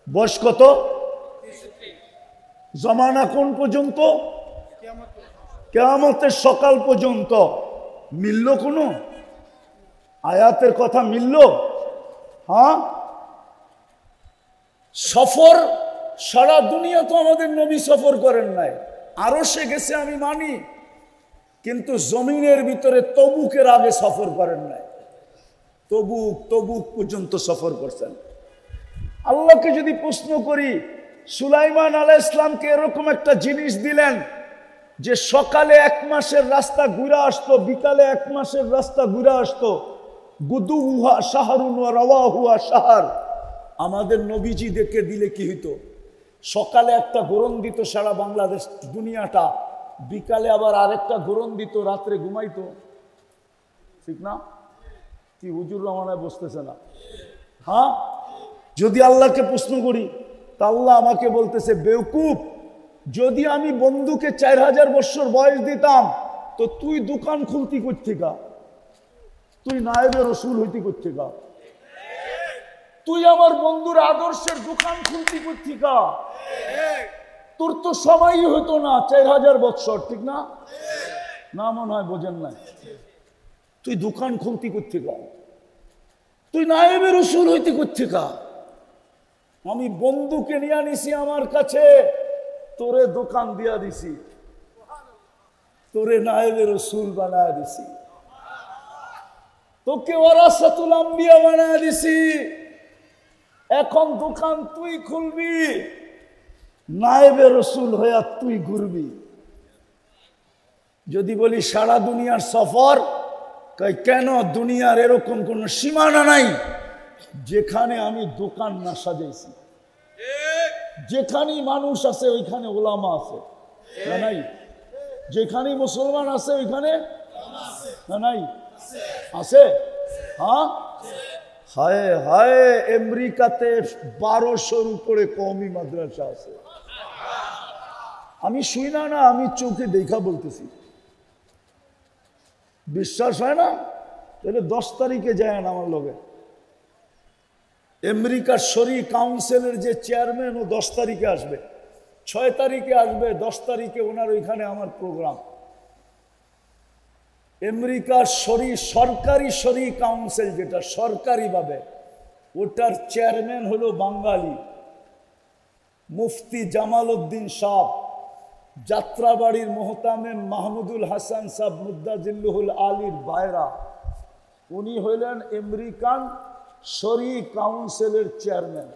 বয়স কত? জমানা কোন পর্যন্ত? কিয়ামতের সকাল পর্যন্ত। মিলল কোনো আয়াতের কথা? মিলল? হ্যাঁ। সফর সারা দুনিয়া তো আমাদের নবী সফর করেন নাই, আরো সে গেছে আমি মানি, কিন্তু জমিনের ভিতরে তবুকের আগে সফর করেন নাই। তবুক পর্যন্ত সফর করছেন। আল্লাহকে যদি প্রশ্ন করি, সুলাইমান আলাইহিস সালামকে এরকম একটা জিনিস দিলেন যে সকালে 1 মাসের রাস্তা ঘুরে আসতো, বিকালে 1 মাসের রাস্তা ঘুরে আসতো, গুদুহা শাহরুন ওয়া রাওয়াহুয়া শাহর। আমাদের নবীজি দেখে দিলে কি হইতো? সকালে একটা গরম দিত সারা বাংলাদেশ দুনিয়াটা, বিকালে আবার আরেকটা গরম দিত, রাত্রে ঘুমাইতো, ঠিক না? কি হুজুর রহমানায় বসতেছে না? হ্যাঁ। যদি আল্লাহকে প্রশ্ন করি, তা আল্লাহ আমাকে বলতেছে, বেওকুফ, যদি আমি বন্ধুকে 4000 বছর বয়স দিতাম, তো তুই দোকান খুলতি কোত্থেকা? তুই নায়েবে রসুল হইতি কোত্থেকা? তুই আমার বন্ধুর আদর্শের দোকান খুলতি কোত্থেকা? তোর তো সময়ই হতো না 4000 বছর, ঠিক না? না, মনে হয় বোঝেন না। তুই দোকান খুলতি কোত্থেকা? তুই নায়েবে রসুল হইতি কোত্থেকা? আমি বন্ধুকে নিয়ে নিছি আমার কাছে, তোরে দোকান দিয়া দিছি, তোরে নায়েবে রসুল বানায় দিছি, তোকে ওয়ারাসাতুল আম্বিয়া বানায় দিছি। এখন দোকান তুই খুলবি, নায়েবে রসুল হইয়া তুই ঘুরবি। যদি বলি সারা দুনিয়ার সফর, কেন? দুনিয়ার এরকম কোন সীমানা নাই যেখানে আমি দোকান না সাজাইছি। যেখানেই মানুষ আছে ওইখানে ওলামা আছে, না নাই? যেখানেই মুসলমান আছে ওইখানে না নাই? আছে। হ্যাঁ। হায় হায়, আমেরিকাতে 1200-র উপরে কওমি মাদ্রাসা আছে। আমি শুই না, আমি চোখে দেখা বলতেছি। বিশ্বাস হয় না? তাহলে 10 তারিখে যায় না আমার লগে। আমেরিকার শরী কাউন্সিলের যে চেয়ারম্যান, ও 10 তারিখে আসবে, 6 তারিখে আসবে, 10 তারিখে ওনার ওইখানে আমার প্রোগ্রাম। আমেরিকার সরকারি শরী কাউন্সিল, যেটা সরকারি ভাবে, ওটার চেয়ারম্যান হলো বাঙালি মুফতি জামাল উদ্দিন সাহেব, যাত্রাবাড়ির মোহতামেম মাহমুদুল হাসান সাহেব মুদ্দাজিল্লুহুল আলীর বাইরা। উনি হইলেন আমেরিকান শরী কাউন্সিলের চেয়ারম্যান।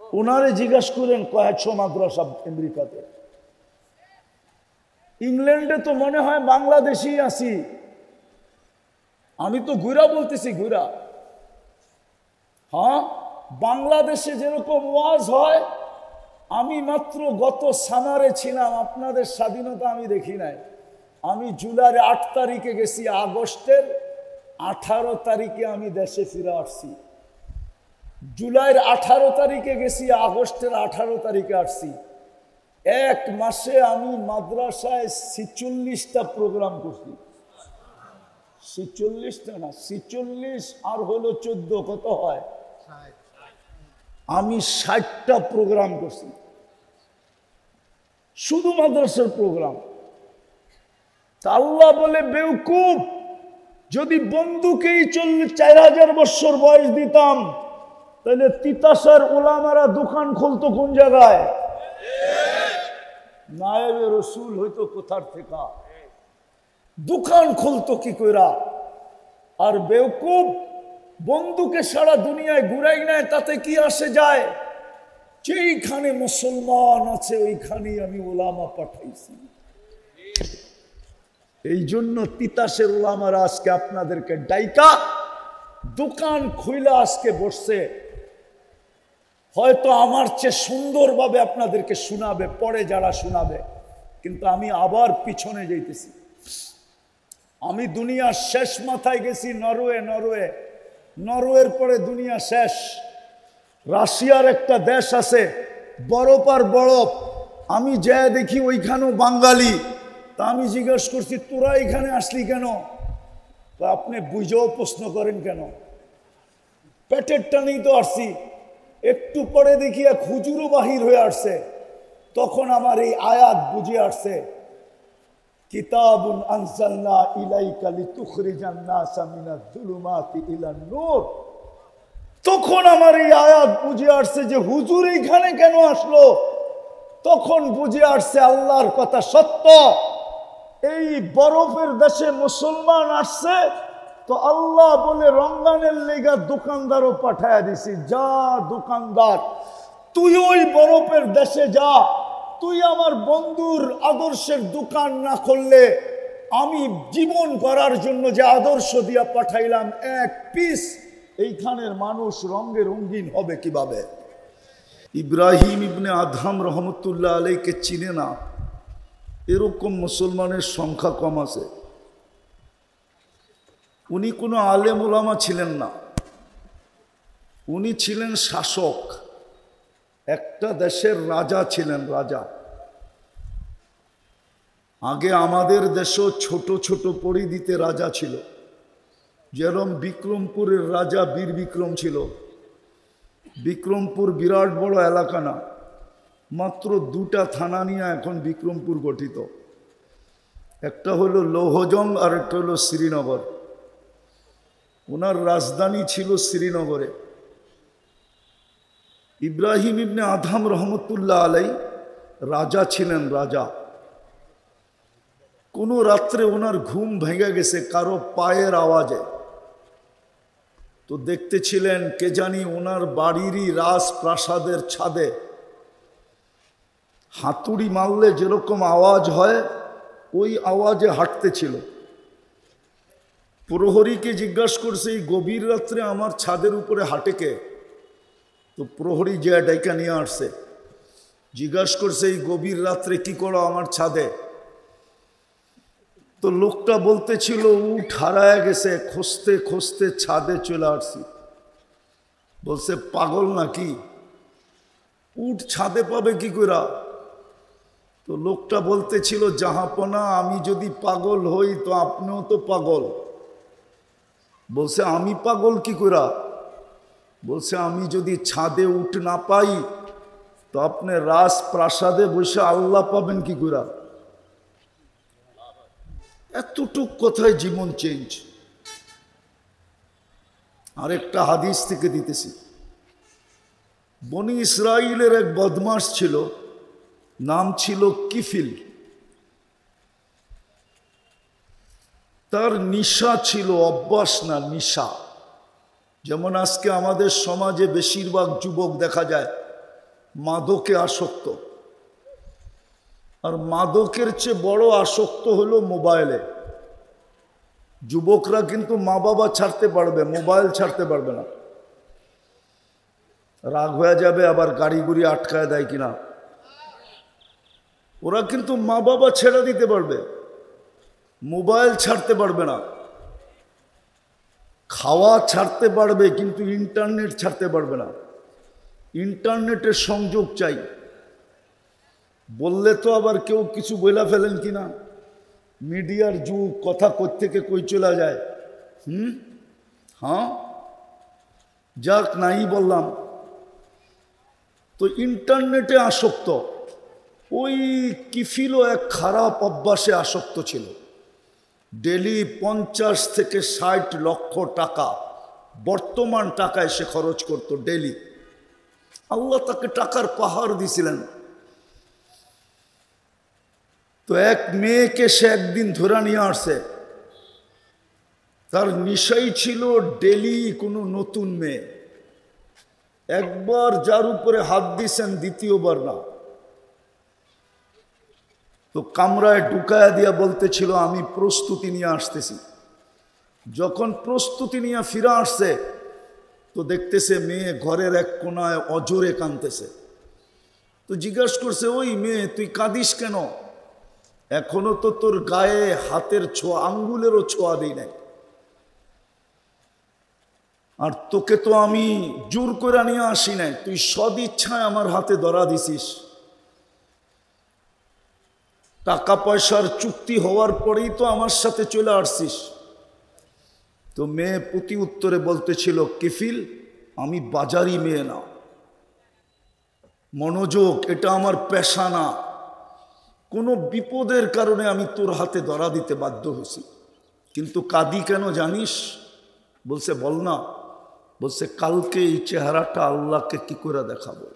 ওনারে জিজ্ঞাসা করেন কয়েকশো মাদ্রাসা আমেরিকাতে। ইংল্যান্ডে তো মনে হয় বাংলাদেশি আছি। আমি তো ঘুরা বলতেছি, ঘুরা। হ্যাঁ, বাংলাদেশে যেরকম ওয়াজ হয়, আমি মাত্র গত সামারে ছিলাম, আপনাদের স্বাধীনতা আমি দেখি নাই। আমি জুলাইয়ের 8 তারিখে গেছি, আগস্টের 18 তারিখে আমি দেশে ফিরে আসছি। জুলাইয়ের 18 তারিখে গেছি, আগস্টের 18 তারিখে আসছি। 1 মাসে আমি মাদ্রাসায় 46টা প্রোগ্রাম করছি। 46টা না, 46 আর হলো 14, কত হয়? আমি 60টা প্রোগ্রাম করছি, শুধু মাদ্রাসার প্রোগ্রাম। আল্লাহ বলে, বেওকুফ, যদি বন্ধুকেই 4000 বছর বয়স দিতাম, তাহলে তিতাসের ওলামারা দোকান খুলতো কোন জায়গায়? নায়েবে রসুল হইতো কোথার থেকে? দোকান খুলতো কি কইরা? আর বেওকুফ, বন্ধুকে সারা দুনিয়ায় ঘুরাই নেয়, তাতে কি আসে যায়? যেইখানে মুসলমান আছে ওইখানেই আমি ওলামা পাঠাইছি। এই জন্য তিতাসের ওলামারা আজকে আপনাদেরকে ডাইকা দোকান খুইলা আজকে বসছে। হয়তো আমার চেয়ে সুন্দরভাবে আপনাদেরকে শোনাবে, পরে যারা শোনাবে, কিন্তু আমি আবার পিছনে যাইতেছি। আমি দুনিয়ার শেষ মাথায় গেছি নরওয়ের পরে দুনিয়া শেষ। রাশিয়ার একটা দেশ আছে, বরফ আর বরফ। আমি যা দেখি ওইখানেও বাঙালি। তা আমি জিজ্ঞেস করছি, তোরা এখানে আসলি কেন? তো আপনি বুঝেও প্রশ্ন করেন কেন? পেটের টানেই তো আসছি। একটু পরে দেখি এক হুজুরও বাহির হয়ে আসছে। তখন আমার এই আয়াত বুঝে আসছে, কিতাবুন আনজালনা ইলাইকা লিতুখরিজান নাসা মিনাজ যুলুমাতি ইলান নূর। তখন আমার এই আয়াত বুঝে আসছে যে হুজুর এইখানে কেন আসলো। তখন বুঝে আসছে আল্লাহর কথা সত্য। এই বরফের দেশে মুসলমান আসছে তো আল্লাহ বলে রমজানের লেগা দোকানদারও পাঠায়া দিছি। যা দোকানদার, তুই ওই বরফের দেশে যা। তুই আমার বন্ধুর আদর্শের দোকান না করলে আমি জীবন করার জন্য যে আদর্শ দিয়া পাঠাইলাম এক পিস, এইখানের মানুষ রঙে রঙিন হবে কিভাবে? ইব্রাহিম ইবনে আদহাম রহমতুল্লাহ আলাইকে চিনে না এরকম মুসলমানের সংখ্যা কম আছে। উনি কোনো আলেম ওলামা ছিলেন না, উনি ছিলেন শাসক। একটা দেশের রাজা ছিলেন, রাজা। আগে আমাদের দেশও ছোট ছোট পরিধিতে রাজা ছিল। যেরকম বিক্রমপুরের রাজা বীর বিক্রম ছিল। বিক্রমপুর বিরাট বড় এলাকা না, মাত্র 2টা থানা নিয়ে এখন বিক্রমপুর গঠিত। একটা হলো লৌহজং আর একটা হলো শ্রীনগর। ওনার রাজধানী ছিল শ্রীনগরে। ইব্রাহিম ইবনে আদহাম রহমতুল্লাহ আলাই রাজা ছিলেন, রাজা। কোনো রাত্রে ওনার ঘুম ভেঙে গেছে কারো পায়ের আওয়াজে। তো দেখতেছিলেন কে জানি ওনার বাড়িরই রাজপ্রাসাদের ছাদে হাতুড়ি মারলে যেরকম আওয়াজ হয় ওই আওয়াজে হাঁটতেছিল। প্রহরীকে জিজ্ঞাসা করছে, এই গভীর রাত্রে আমার ছাদের উপরে হাঁটে কে? তো প্রহরী যে ডাইকা নিয়ে আসছে, জিজ্ঞাসা করছে, এই গভীর রাত্রে কি করো আমার ছাদে? তো লোকটা বলতেছিল, উঠ হারায় গেছে, খুঁজতে খুঁজতে ছাদে চলে আসছি। বলছে, পাগল নাকি? উঠ ছাদে পাবে কি করে? তো লোকটা বলতেছিল, জাহাপনা আমি যদি পাগল হই তো আপনিও তো পাগল। বলছে, আমি পাগল কি করে? বলছে, আমি যদি ছাদে উঠ না পাই তো আপনি রাজপ্রাসাদে বসে আল্লাহ পাবেন কি করে? এতটুক কথায় জীবন চেঞ্জ। আরেকটা হাদিস থেকে দিতেছি। বনি ইসরাইলের এক বদমাস ছিল, নাম ছিল কিফিল। তার নিশা ছিল, অভ্যাস না, নিশা। যেমন আজকে আমাদের সমাজে বেশিরভাগ যুবক দেখা যায় মাদকে আসক্ত। আর মাদকের চেয়ে বড় আসক্ত হলো মোবাইলে। যুবকরা কিন্তু মা বাবা ছাড়তে পারবে, মোবাইল ছাড়তে পারবে না। রাগ হয়ে যাবে আবার গাড়ি গুড়ি আটকায় দেয় কিনা। ওরা কিন্তু মা বাবা ছেড়ে দিতে পারবে, মোবাইল ছাড়তে পারবে না। খাওয়া ছাড়তে পারবে কিন্তু ইন্টারনেট ছাড়তে পারবে না। ইন্টারনেটের সংযোগ চাই। বললে তো আবার কেউ কিছু বইলা ফেলেন কিনা, মিডিয়ার যুগ, কথা কোত্থেকে কই চলে যায়। হ্যাঁ, যাক, নাই বললাম। তো ইন্টারনেটে আসক্ত। ওই কিফিলও এক খারাপ অভ্যাসে আসক্ত ছিল। ডেলি 50 থেকে 60 লক্ষ টাকা বর্তমান টাকায় সে খরচ করত ডেলি। আল্লাহ তাকে টাকার পাহাড় দিছিলেন। তো এক মেয়েকে সে একদিন ধরে নিয়ে আসছে। তার নিশাই ছিল ডেলি কোনো নতুন মেয়ে, একবার যার উপরে হাত দিয়েছেন দ্বিতীয়বার না। তো কামরায় ঢুকায়া দিয়া বলতেছিল আমি প্রস্তুতি নিয়ে আসতেছি। যখন প্রস্তুতি নিয়ে ফিরে আসছে তো দেখতেছে মেয়ে ঘরের এক কোনায় অজরে কাঁদতেছে। তো জিজ্ঞাসা করছে, ওই মেয়ে তুই কাঁদিস কেন? এখনো তো তোর গায়ে হাতের ছোঁয়া, আঙ্গুলেরও ছোঁয়া দিই নাই, আর তোকে তো আমি জোর করে নিয়ে আসি নাই, তুই সদিচ্ছায় আমার হাতে ধরা দিছিস। টাকা পয়সার চুক্তি হওয়ার পরেই তো আমার সাথে চলে আসছিস। তো মেয়ে প্রতি উত্তরে বলতেছিল, কিফিল আমি বাজারি মেয়ে না, মনোযোগ, এটা আমার পেশা না, কোনো বিপদের কারণে আমি তোর হাতে ধরা দিতে বাধ্য হয়েছি। কিন্তু কাঁদি কেন জানিস? বলছে বল না। বলছে কালকে এই চেহারাটা আল্লাহকে কি করে দেখাবো,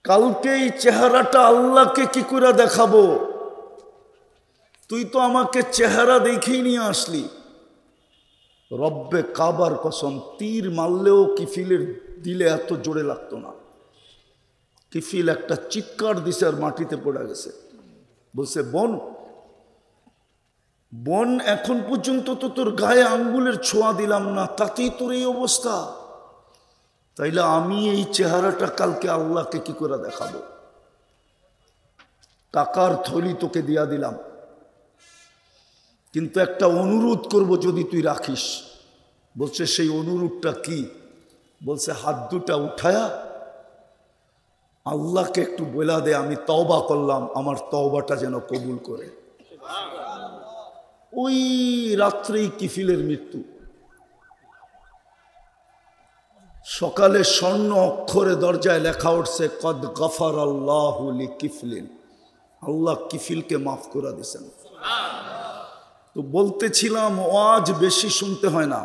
কালকে এই চেহারাটা আল্লাহকে কি করে দেখাবো? তুই তো আমাকে চেহারা দেখেই নিয়ে আসলি। রব্বে কাবার কসম, তীর মারলেও কিফিলের দিলে এত জোরে লাগতো না। কিফিল একটা চিৎকার দিছে আর মাটিতে পড়ে গেছে। বলছে বোন, বোন এখন পর্যন্ত তো তোর গায়ে আঙ্গুলের ছোঁয়া দিলাম না, তাতেই তোর এই অবস্থা। তাইলে আমি এই চেহারাটা কালকে আল্লাহকে কি করে দেখাবো? টাকার থলি তোকে দিয়া দিলাম, কিন্তু একটা অনুরোধ করব যদি তুই রাখিস। বলছে সেই অনুরোধটা কি? বলছে হাত দুটা উঠায়া আল্লাহকে একটু বলা দে আমি তওবা করলাম, আমার তওবাটা যেন কবুল করে। ওই রাত্রেই কিফিলের মৃত্যু। সকালে স্বর্ণ অক্ষরে দরজায় লেখা উঠছে, কদ গফার আল্লাহু লিকিফলিন, আল্লাহ কিফিলকে মাফ করে দিয়েছেন। তো বলতেছিলাম ওয়াজ বেশি শুনতে হয় না,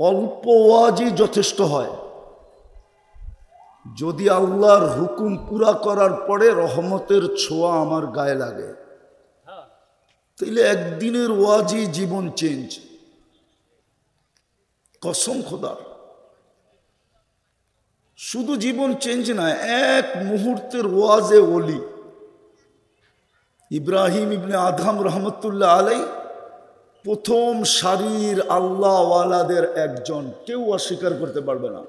অল্প ওয়াজই যথেষ্ট হয়। যদি আল্লাহর হুকুম পুরা করার পরে রহমতের ছোঁয়া আমার গায়ে লাগে, তাইলে একদিনের ওয়াজই জীবন চেঞ্জ। কসম খোদার, শুধু জীবন চেঞ্জ না, এক মুহূর্তের ওয়াজে ওলি। ইব্রাহিম ইবনে আদহাম রহমতুল্লাহ আলাই প্রথম সারির আল্লাহওয়ালাদের একজন, কেউ অস্বীকার করতে পারবে না।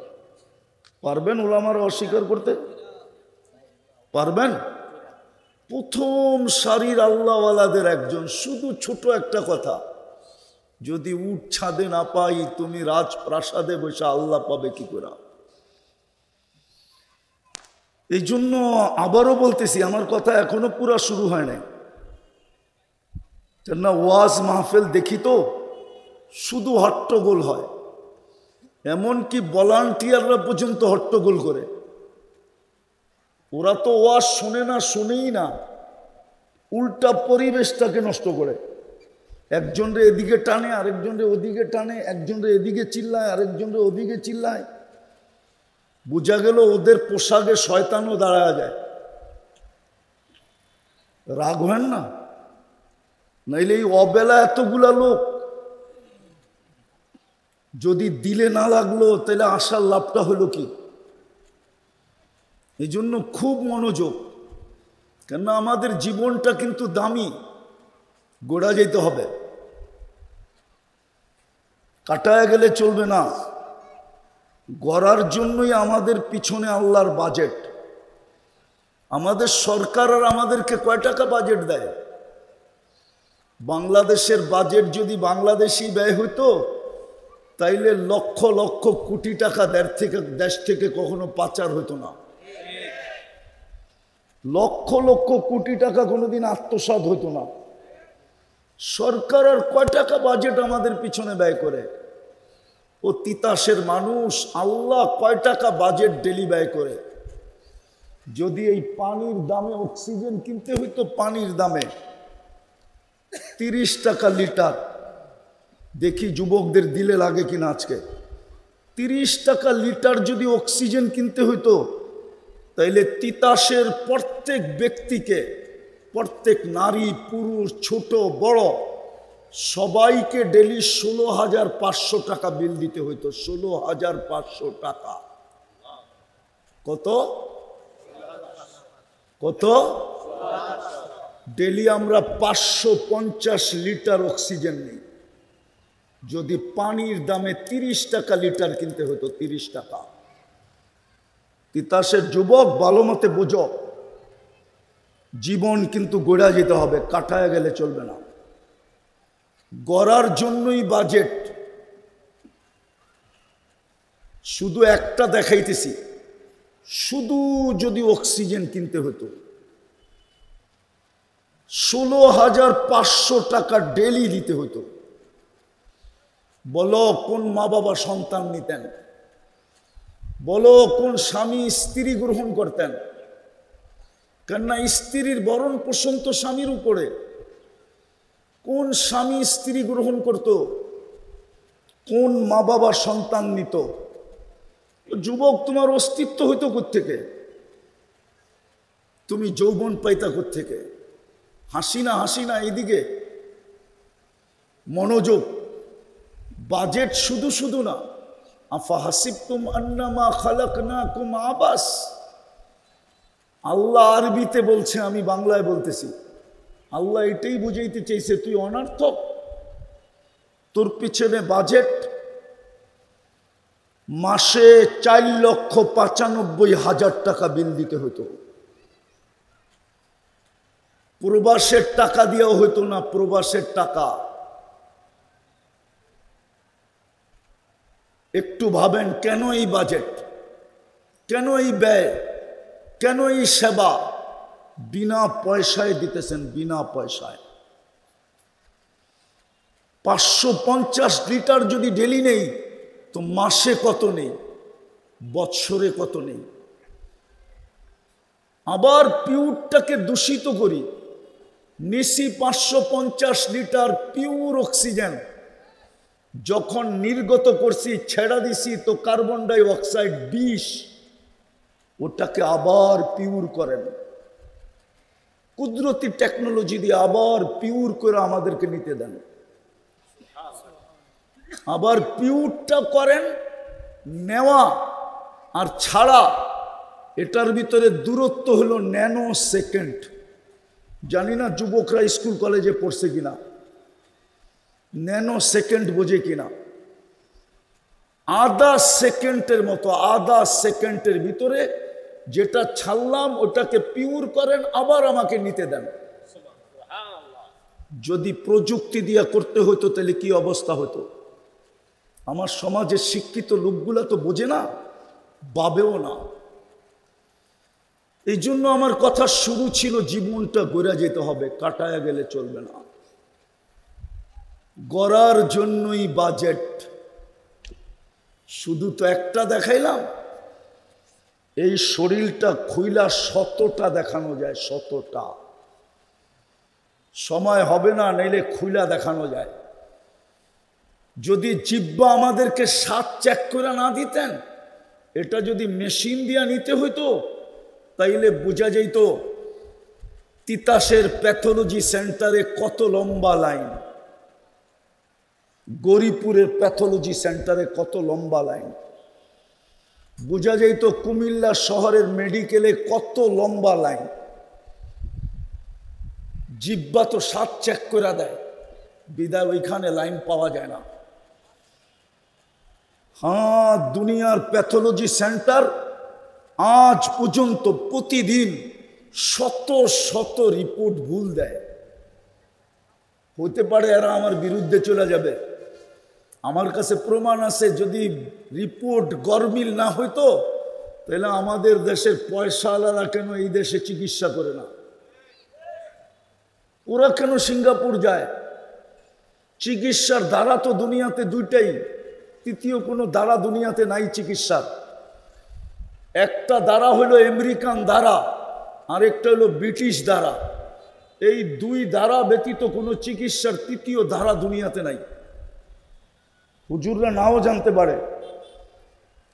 পারবেন ওলামারা অস্বীকার করতে? পারবেন? প্রথম সারির আল্লাহওয়ালাদের একজন। শুধু ছোট একটা কথা, যদি উট ছাদে না পাই তুমি রাজপ্রাসাদে বসে আল্লাহ পাবে কি করে? এই জন্য আবারও বলতেছি, আমার কথা এখনো পুরা শুরু হয় নাই। না ওয়াজ মাহফিল দেখি তো শুধু হট্টগোল হয়, এমনকি ভলান্টিয়াররা পর্যন্ত হট্টগোল করে। ওরা তো ওয়াজ শোনে না, শুনেই না, উল্টা পরিবেশটাকে নষ্ট করে। একজনরে এদিকে টানে, আরেকজনরে ওদিকে টানে, একজনরে এদিকে চিল্লায়, আরেকজনরে ওদিকে চিল্লায়। বোঝা গেল ওদের পোশাকে শয়তানও দাঁড়ায় যায়। রাগ হয় না? নাইলে এই অবেলা এতগুলা লোক যদি দিলে না লাগলো তাহলে আসার লাভটা হলো কি? এই জন্য খুব মনোযোগ, কেননা আমাদের জীবনটা কিন্তু দামি, গোড়া যেতে হবে, কাটায় গেলে চলবে না। গড়ার জন্যই আমাদের পিছনে আল্লাহর বাজেট। আমাদের সরকার আর আমাদেরকে কয় টাকা বাজেট দেয়? বাংলাদেশের বাজেট যদি বাংলাদেশি ব্যয় হইতো তাইলে লক্ষ লক্ষ কোটি টাকা দেশ থেকে কখনো পাচার হতো না। লক্ষ লক্ষ কোটি টাকা কোনোদিন আত্মসাৎ হতো না। সরকার আর কয় টাকা বাজেট আমাদের পিছনে ব্যয় করে? ও তিতাসের মানুষ, আল্লাহ কয় টাকা বাজেট ডেলি ব্যয় করে? যদি এই পানির দামে অক্সিজেন কিনতে হইতো, পানির দামে 30 টাকা লিটার, দেখি যুবকদের দিলে লাগে কিনা আজকে। 30 টাকা লিটার যদি অক্সিজেন কিনতে হইতো তাইলে তিতাসের প্রত্যেক ব্যক্তিকে প্রত্যেক নারী পুরুষ ছোট বড় সবাইকে ডেলি 16,500 টাকা বিল দিতে হইতো। 16,500 টাকা। কত কত? ডেলি আমরা 550 লিটার অক্সিজেন নিই। যদি পানির দামে 30 টাকা লিটার কিনতে হতো, 30 টাকা। তিতাসের যুবক ভালো মতে বোঝো, জীবন কিন্তু গড়া যেতে হবে, কাটায় গেলে চলবে না। গড়ার জন্যই বাজেট। শুধু একটা দেখাইতেছি, শুধু যদি অক্সিজেন কিনতে হতো 16,500 টাকা ডেলি দিতে হতো। বলো কোন মা বাবা সন্তান নিতেন? বলো কোন স্বামী স্ত্রী গ্রহণ করতেন? কেননা স্ত্রীর ভরণ পোষণ তো স্বামীর উপরে। কোন স্বামী স্ত্রী গ্রহণ করত? কোন মা বাবা সন্তান নিত? যুবক, তোমার অস্তিত্ব হইতো কোত্থেকে? তুমি যৌবন পাইতা কোত্থেকে? হাসিনা হাসিনা এদিকে মনোযোগ। বাজেট শুধু শুধু না। আফা হাসিবতুম আন্নামা খালাকনাকুম আবাস। আল্লাহ আরবিতে বলছে, আমি বাংলায় বলতেছি। আল্লাহ এটাই বুঝাইতে চাইছে, তুই অনর্থক। তোর পিছনে বাজেট মাসে 4,95,000 টাকা বিল দিতে হতো। প্রবাসের টাকা দিয়েও হইতো না। প্রবাসের টাকা একটু ভাবেন, কেন এই বাজেট, কেন এই ব্যয়, কেন এই সেবা? বিনা পয়সায় দিতেছেন, বিনা পয়সায়। 550 লিটার যদি ডেলি নেই তো মাসে কত নেই, বৎসরে কত নেই। আবার পিউরটাকে দূষিত করি, নিশি 550 লিটার পিওর অক্সিজেন। যখন নির্গত করছি, ছেড়া দিছি, তো কার্বন ডাই অক্সাইড 20, ওটাকে আবার পিওর করেন। কুদরতি টেকনোলজি দিয়ে আবার পিওর করে আমাদেরকে নিতে দেন। আবার পিওরটা করেন, নেওয়া আর ছাড়া এটার ভিতরে দূরত্ব হলো ন্যানো সেকেন্ড। জানি না যুবকরা স্কুল কলেজে পড়ছে কিনা, ন্যানো সেকেন্ড বোঝে কিনা। আধা সেকেন্ডের মতো, আধা সেকেন্ডের ভিতরে যেটা ছাড়লাম ওটাকে পিওর করেন, আবার আমাকে নিতে দেন। যদি প্রযুক্তি দিয়ে করতে হতো তাহলে কি অবস্থা হতো? আমার সমাজের শিক্ষিত লোকগুলা তো বোঝে না, ভাবেও না। এই জন্য আমার কথা শুরু ছিল, জীবনটা গড়া যেতে হবে, কাটায়া গেলে চলবে না। গড়ার জন্যই বাজেট। শুধু তো একটা দেখাইলাম, এই শরীরটা খুইলা 100টা দেখানো যায়, 100টা। সময় হবে না, নাইলে খুইলা দেখানো যায়। যদি জিহ্বা আমাদেরকে স্বাদ চেক করে না দিতেন, এটা যদি মেশিন দিয়ে নিতে হইতো, তাইলে বোঝা যেত তিতাসের প্যাথোলজি সেন্টারে কত লম্বা লাইন, গরিপুরের প্যাথোলজি সেন্টারে কত লম্বা লাইন। বোঝা যেত কুমিল্লা শহরের মেডিকেলে কত লম্বা লাইন। জিহ্বা তো স্বাদ চেক করে দেয়, বিদায় ওইখানে লাইন পাওয়া যায় না। হ্যাঁ, দুনিয়ার প্যাথোলজি সেন্টার আজ পর্যন্ত প্রতিদিন শত শত রিপোর্ট ভুল দেয়। হতে পারে এরা আমার বিরুদ্ধে চলে যাবে, আমার কাছে প্রমাণ আছে। যদি রিপোর্ট গরমিল না হইতো তাহলে আমাদের দেশের পয়সাওয়ালারা কেন এই দেশে চিকিৎসা করে না? ওরা কেন সিঙ্গাপুর যায়? চিকিৎসার ধারা তো দুনিয়াতে দুইটাই, তৃতীয় কোনো ধারা দুনিয়াতে নাই চিকিৎসার। একটা ধারা হলো আমেরিকান ধারা, আরেকটা হলো ব্রিটিশ ধারা। এই দুই ধারা ব্যতীত কোনো চিকিৎসার তৃতীয় ধারা দুনিয়াতে নাই। হুজুররা নাও জানতে পারে,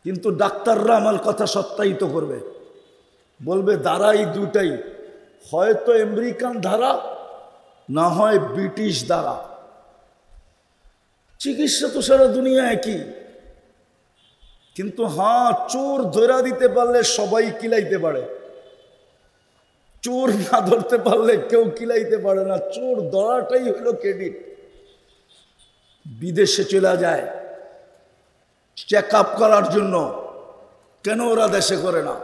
কিন্তু ডাক্তাররা আমার কথা সত্যায়িত করবে, বলবে ধারা এই দুটাই। হয়তো আমেরিকান ধারা, না হয় ব্রিটিশ দ্বারা। চিকিৎসা তো সারা দুনিয়া একই, কিন্তু হ্যাঁ, চোর ধরা দিতে পারলে সবাই কিলাইতে পারে, চোর না ধরতে পারলে কেউ কিলাইতে পারে না। চোর ধরাটাই হলো ক্রেডিট। বিদেশে চলে যায় চেক আপ করার জন্য, কেন ওরা দেশে করে না?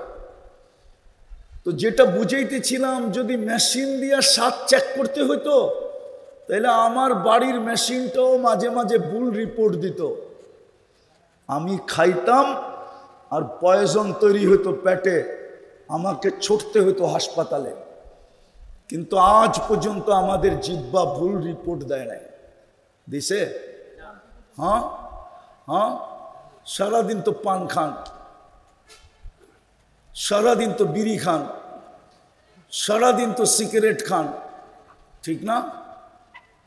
তো যেটা বুঝাইতেছিলাম, যদি মেশিন দিয়ে স্বাদ চেক করতে হইতো, তাহলে আমার বাড়ির মেশিনটাও মাঝে মাঝে ভুল রিপোর্ট দিত, আমি খাইতাম আর পয়জন তৈরি হইতো পেটে, আমাকে ছুটতে হইতো হাসপাতালে। কিন্তু আজ পর্যন্ত আমাদের জিহ্বা ভুল রিপোর্ট দেয় নাই। দিছে? হ্যাঁ হ্যাঁ, সারাদিন তো পান খান, সারাদিন তো বিড়ি খান, সারাদিন তো সিগারেট খান, ঠিক না?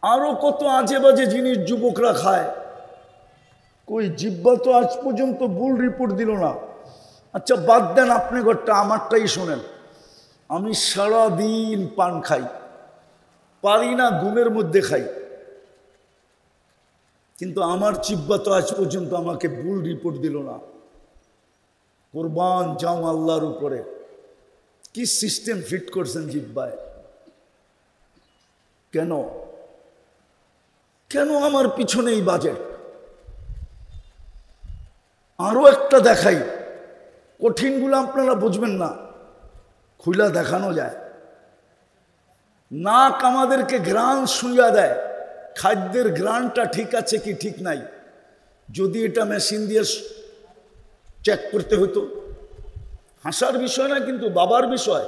আরো কত আজে বাজে জিনিস যুবকরা খায়, কই জিহ্বা তো আজ পর্যন্ত ভুল রিপোর্ট দিল না। আচ্ছা বাদ দেন আপনি ঘরটা, আমারটাই শোনেন। আমি সারাদিন পান খাই, পারি না ঘুমের মধ্যে খাই, কিন্তু আমার জিহ্বা তো আজ পর্যন্ত আমাকে ভুল রিপোর্ট দিল না। কোরবান যাও আল্লাহর উপরে, কি সিস্টেম ফিট করছেন জিহ্বায়। কেন কেন আমার পিছনেই বাজেট? আরো একটা দেখাই, কঠিনগুলো আপনারা বুঝবেন না, খুলা দেখানো যায়। নাক আমাদেরকে ঘ্রাণ শুইয়া দেয়, খাদ্যের ঘ্রাণটা ঠিক আছে কি ঠিক নাই। যদি এটা মেশিন দিয়ে চেক করতে হতো, হাসার বিষয় না কিন্তু বাবার বিষয়।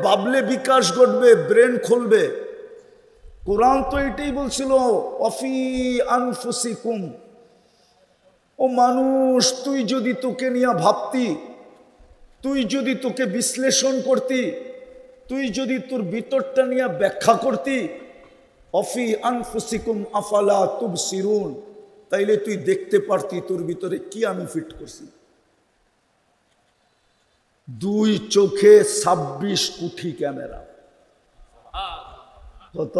বাবলে বিকাশ ঘটবে, ব্রেন খুলবে। কোরআন তো এটাই বলছিল, অফি আনফুসিকুম, ও মানুষ, তুই যদি তোকে নিয়ে ভাবতি, তুই যদি তোকে বিশ্লেষণ করতি, তুই যদি তোর ভিতরটা নিয়ে ব্যাখ্যা করতি, অফি আনফুসিকুম আফালা তুবসিরুন, তাইলে তুই দেখতে পারতি তোর ভিতরে কি আমি ফিট করছি। 2 চোখে 26 কোটি ক্যামেরা। কত?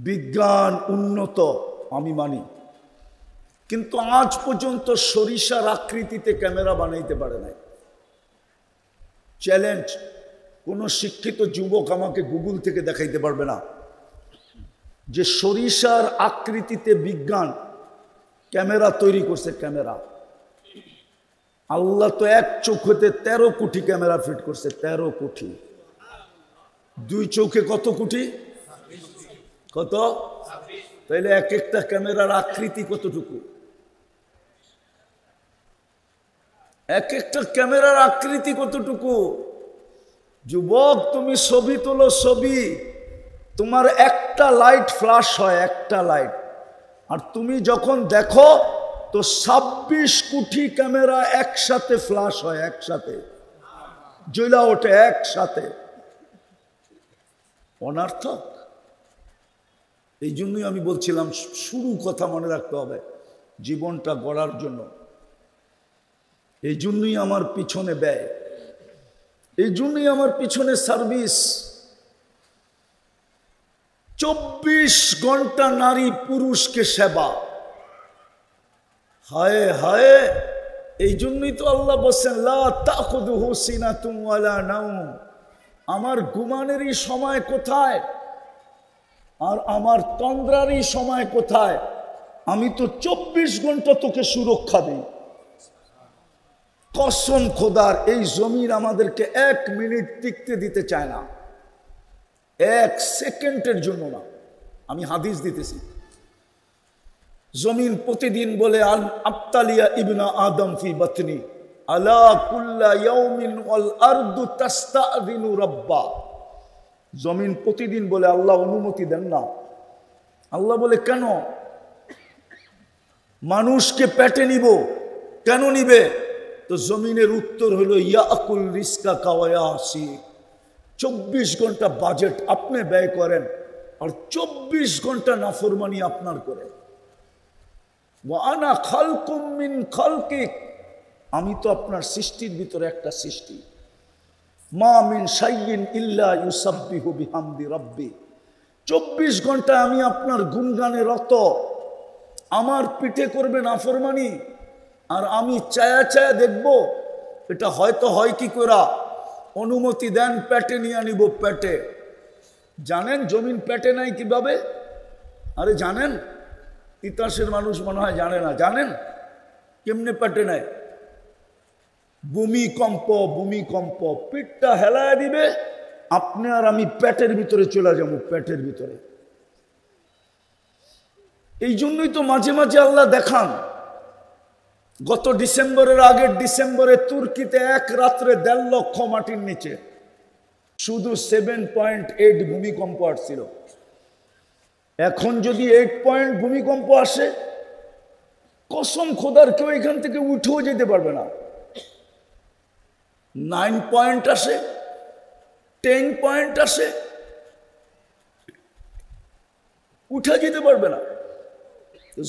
বিজ্ঞান উন্নত আমি মানি, কিন্তু আজ পর্যন্ত সরিষার আকৃতিতে ক্যামেরা বানাইতে পারে নাই। চ্যালেঞ্জ, কোন শিক্ষিত যুবক আমাকে গুগল থেকে দেখাইতে পারবে না যে সরিষার আকৃতিতে বিজ্ঞান ক্যামেরা তৈরি করছে। ক্যামেরা আল্লাহ তো এক চোখ হতে 13 কোটি ক্যামেরা ফিট করছে, 13 কোটি। 2 চোখে কত কোটি? কত? তাইলে এক একটা ক্যামেরার আকৃতি কতটুকু? এক একটা ক্যামেরার আকৃতি কতটুকু? যুবক, তুমি ছবি তোলো, ছবি, তোমার একটা লাইট ফ্ল্যাশ হয়, একটা লাইট, আর তুমি যখন দেখো তো 26 কোটি ক্যামেরা একসাথে ফ্ল্যাশ হয়, একসাথে জ্বলা ওঠে, একসাথে। অনর্থক। এই জন্যই আমি বলছিলাম, শুরু কথা মনে রাখতে হবে জীবনটা গড়ার জন্য। এই জন্যই আমার পিছনে ব্যয়, এই জন্যই আমার পিছনে সার্ভিস। 24 ঘন্টা নারী পুরুষকে সেবা। হায় হায়, এই জন্যই তো আল্লাহ বলছেন, লা তাখুযুহু সিনাতুন ওয়ালা নাওম। আমার ঘুমানেরই সময় কোথায় আর আমার তন্দ্রারই সময় কোথায়? আমি তো 24 ঘন্টা তোকে সুরক্ষা দিই। কসম খোদার, এই জমিন আমাদেরকে 1 মিনিট টিকতে দিতে চায় না, 1 সেকেন্ডের জন্য না। আমি হাদিস দিতেছি, জমিন প্রতিদিন বলে, আল আবতালিয়া ইবনা আদম ফি বাতনি আলা কুল্লা ইয়াউমিন ওয়াল আরদু তাস্তাযিনু রাব্বা। জমিন প্রতিদিন বলে আল্লাহ অনুমতি দেন না। আল্লাহ বলে কেন? মানুষকে পেটে নিব, কেন নিবে? তো জমিনের উত্তর হলো, ইয়াকুল রিজকা কাওয়ায়াসি। 24 ঘন্টা বাজেট আপনি ব্যয় করেন আর 24 ঘন্টা নাফরমানি আপনার করে। ওয়া আনা খালকুম মিন খালকিক, আমি তো আপনার সৃষ্টির ভিতরে একটা সৃষ্টি। মা মিন শাইইন ইল্লা ইউসাব্বিহু বিহামদি রাব্বি। 24 ঘন্টা আমি আপনার গুণগানে রত। আমার পিঠে করবে নাফরমানি আর আমি চায়া চায়া দেখব। এটা হয়তো হয় কি করা? অনুমতি দেন, পেটে নিয়ে নিব। পেটে জানেন জমিন পেটে নাই কিভাবে? আরে জানেন? তিতাসের মানুষ মনে হয় জানে না। জানেন কেমনে পেটে নেয়? ভূমিকম্প, ভূমিকম্প পিঠটা হেলায় দিবে, আপনি আর আমি পেটের ভিতরে চলে যাবো। পেটের ভিতরে। এই জন্যই তো মাঝে মাঝে আল্লাহ দেখান। গত ডিসেম্বরের আগের ডিসেম্বরে তুর্কিতে এক রাত্রে 1.5 লক্ষ মাটির নিচে শুধু 7.8 ভূমিকম্প আসছিল। এখন যদি 8 পয়েন্ট ভূমিকম্প আসে, কসম খোদার কেউ এখান থেকে উঠেও যেতে পারবে না। 9 পয়েন্ট আসে, 10 পয়েন্ট আসে, উঠে যেতে পারবে না।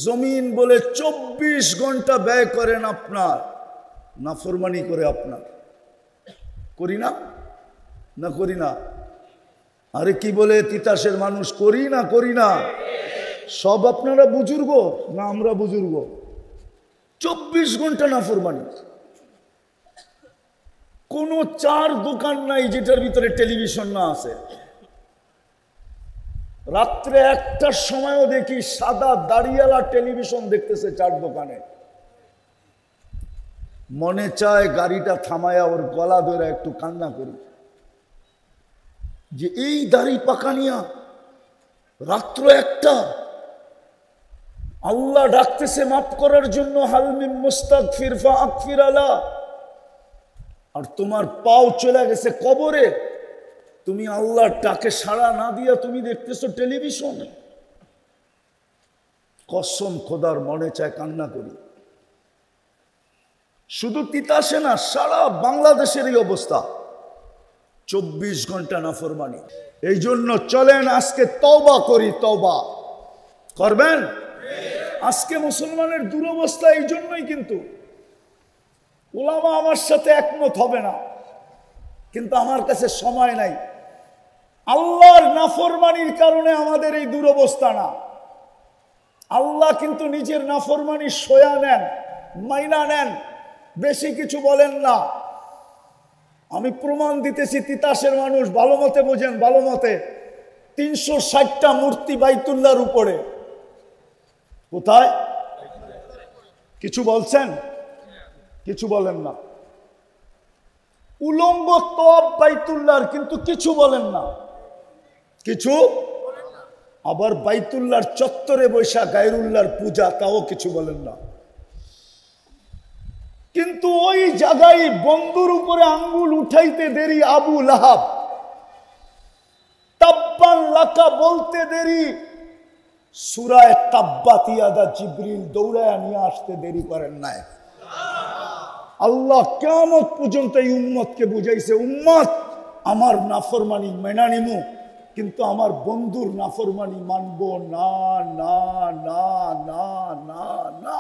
জমিন বলে 24 ঘন্টা ব্যয় করেন আপনার, নাফরমানি করে আপনার। করি না? না করি না? আরে কি বলে তিতাসের মানুষ, করি না করি না? সব আপনারা বুজুর্গ না আমরা বুজুর্গ? 24 ঘন্টা নাফরমানি। কোনো চার দোকান নাই যেটার ভিতরে টেলিভিশন না আছে। রাত্রে 1টার সময়ও দেখি সাদা দাড়িয়ালা টেলিভিশন দেখতেছে 4 দোকানে। মনে চায় গাড়িটা থামায়া ওর গলা ধরে একটু কান্না করি যে এই দাড়ি পাকা নিয়া রাত্র 1টা। আল্লাহ ডাকতেছে মাফ করার জন্য, হাল মিন মুস্তাগফির ফাগফির আলা, আর তোমার পাও চলে গেছে কবরে। তুমি আল্লাহর ডাকে সাড়া না দিয়া তুমি দেখতেছো টেলিভিশন। কসম খোদার মনে চায় কান্না করি। শুধু তিতাসে না, সারা বাংলাদেশের এই অবস্থা। 24 ঘন্টা নাফরমানি। এই জন্য চলেন আজকে তওবা করি। তওবা করবেন? আজকে মুসলমানের দুরবস্থা এই জন্যই। কিন্তু উলামা আমার সাথে একমত হবে না, কিন্তু আমার কাছে সময় নাই। আল্লাহর নাফরমানির কারণে আমাদের এই দুরবস্থা না। আল্লাহ কিন্তু নিজের নাফরমানি সয়া নেন, মাইনা নেন, বেশি কিছু বলেন না। আমি প্রমাণ দিতেছি। তিতাসের মানুষ ভালো মতে বোঝেন, ভালো মতে। 360টা মূর্তি বাইতুল্লাহর উপরে। কোথায়? কিছু বলছেন? কিছু বলেন না। উলঙ্গ তওয়াব বাইতুল্লাহর, কিন্তু কিছু বলেন না। কিছু। আবার বাইতুল্লাহর চত্বরে বৈশা গায়রুল্লাহর পূজা, তাও কিছু বলেন না। কিন্তু ওই জায়গায় বন্ধুর উপরে আঙ্গুল উঠাইতে দেরি আবু লাহাব, তাব্বান লাকা বলতে দেরি সূরা তাব্বাত ইয়াদা জিবরিল দৌড়ায়া নিয়ে আসতে দেরি করেন নাই। আল্লাহ কিয়ামত পর্যন্ত এই উম্মতকে বুঝাইছে, উম্মত আমার নাফরমানি মেনা নিমু, কিন্তু আমার বন্ধুর নাফরমানি মানবো না না না না না না।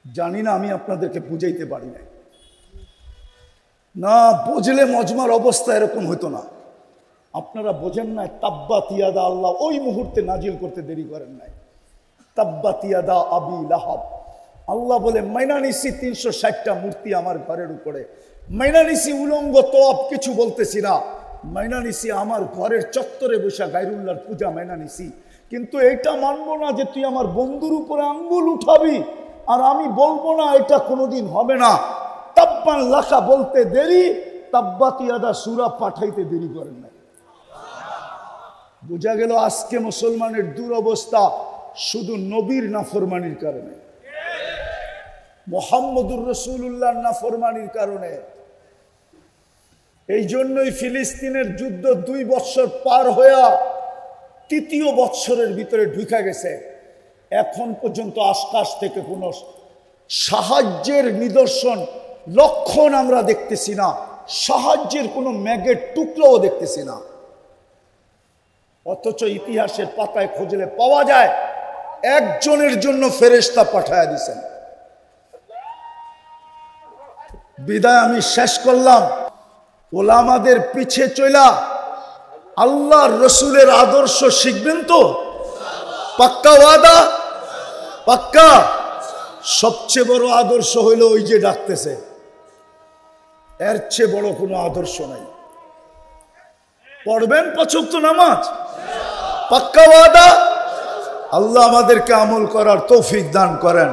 জানি না আমি আপনাদেরকে বুঝাইতে পারি নাই। না বুঝলে মজমার অবস্থা এরকম হইতো না। আপনারা বোঝেন না, তাব্বাত ইয়াদা আল্লাহ ওই মুহূর্তে নাজিল করতে দেরি করেন নাই। তাব্বাত ইয়াদা আবি লাহাব, আল্লাহ বলে মাইনা নিছি 360টা মূর্তি আমার ঘরের উপরে। মাইনা নিছি উলঙ্গ তওয়াব, কিছু বলতেছি না। মাইনা নিছি আমার ঘরের চত্বরে বসা গায়রুল্লাহর পূজা মাইনা নিছি, কিন্তু এটা মানবো না যে তুই আমার বন্ধুর উপরে আঙ্গুল উঠাবি আর আমি বলবো না, এটা কোনোদিন হবে না। তাব্বান লাকা বলতে দেরি, তাব্বাত ইয়াদা সূরা পাঠাইতে দেরি করেন না। বোঝা গেল আজকে মুসলমানের দুরবস্থা শুধু নবীর নাফরমানির কারণে, মুহাম্মদুর রাসূলুল্লাহর নাফরমানির কারণে। এই জন্যই ফিলিস্তিনের যুদ্ধ 2 বছর পার হয়ে 3য় বছরের ভিতরে ঢুকে গেছে। এখন পর্যন্ত আকাশ থেকে কোনো সাহায্যের নিদর্শন, লক্ষণ আমরা দেখতেছি না। সাহায্যের কোনো ম্যাগের টুকরোও দেখতেছি না। অথচ ইতিহাসের পাতায় খুঁজলে পাওয়া যায় একজনের জন্য ফেরেশতা পাঠায়া দিয়েছেন। বিদায় আমি শেষ করলাম। ওলামাদের পিছে চলা আল্লাহর রসুলের আদর্শ শিখবেন তো? পাক্কা ওয়াদা? পাক্কা? সবচেয়ে বড় আদর্শ হইল ওই যে ডাকতেছে, এর চেয়ে বড় কোনো আদর্শ নাই। পড়বেন 5 ওয়াক্ত নামাজ? পাক্কা ওয়াদা? আল্লাহ আমাদেরকে আমল করার তৌফিক দান করেন।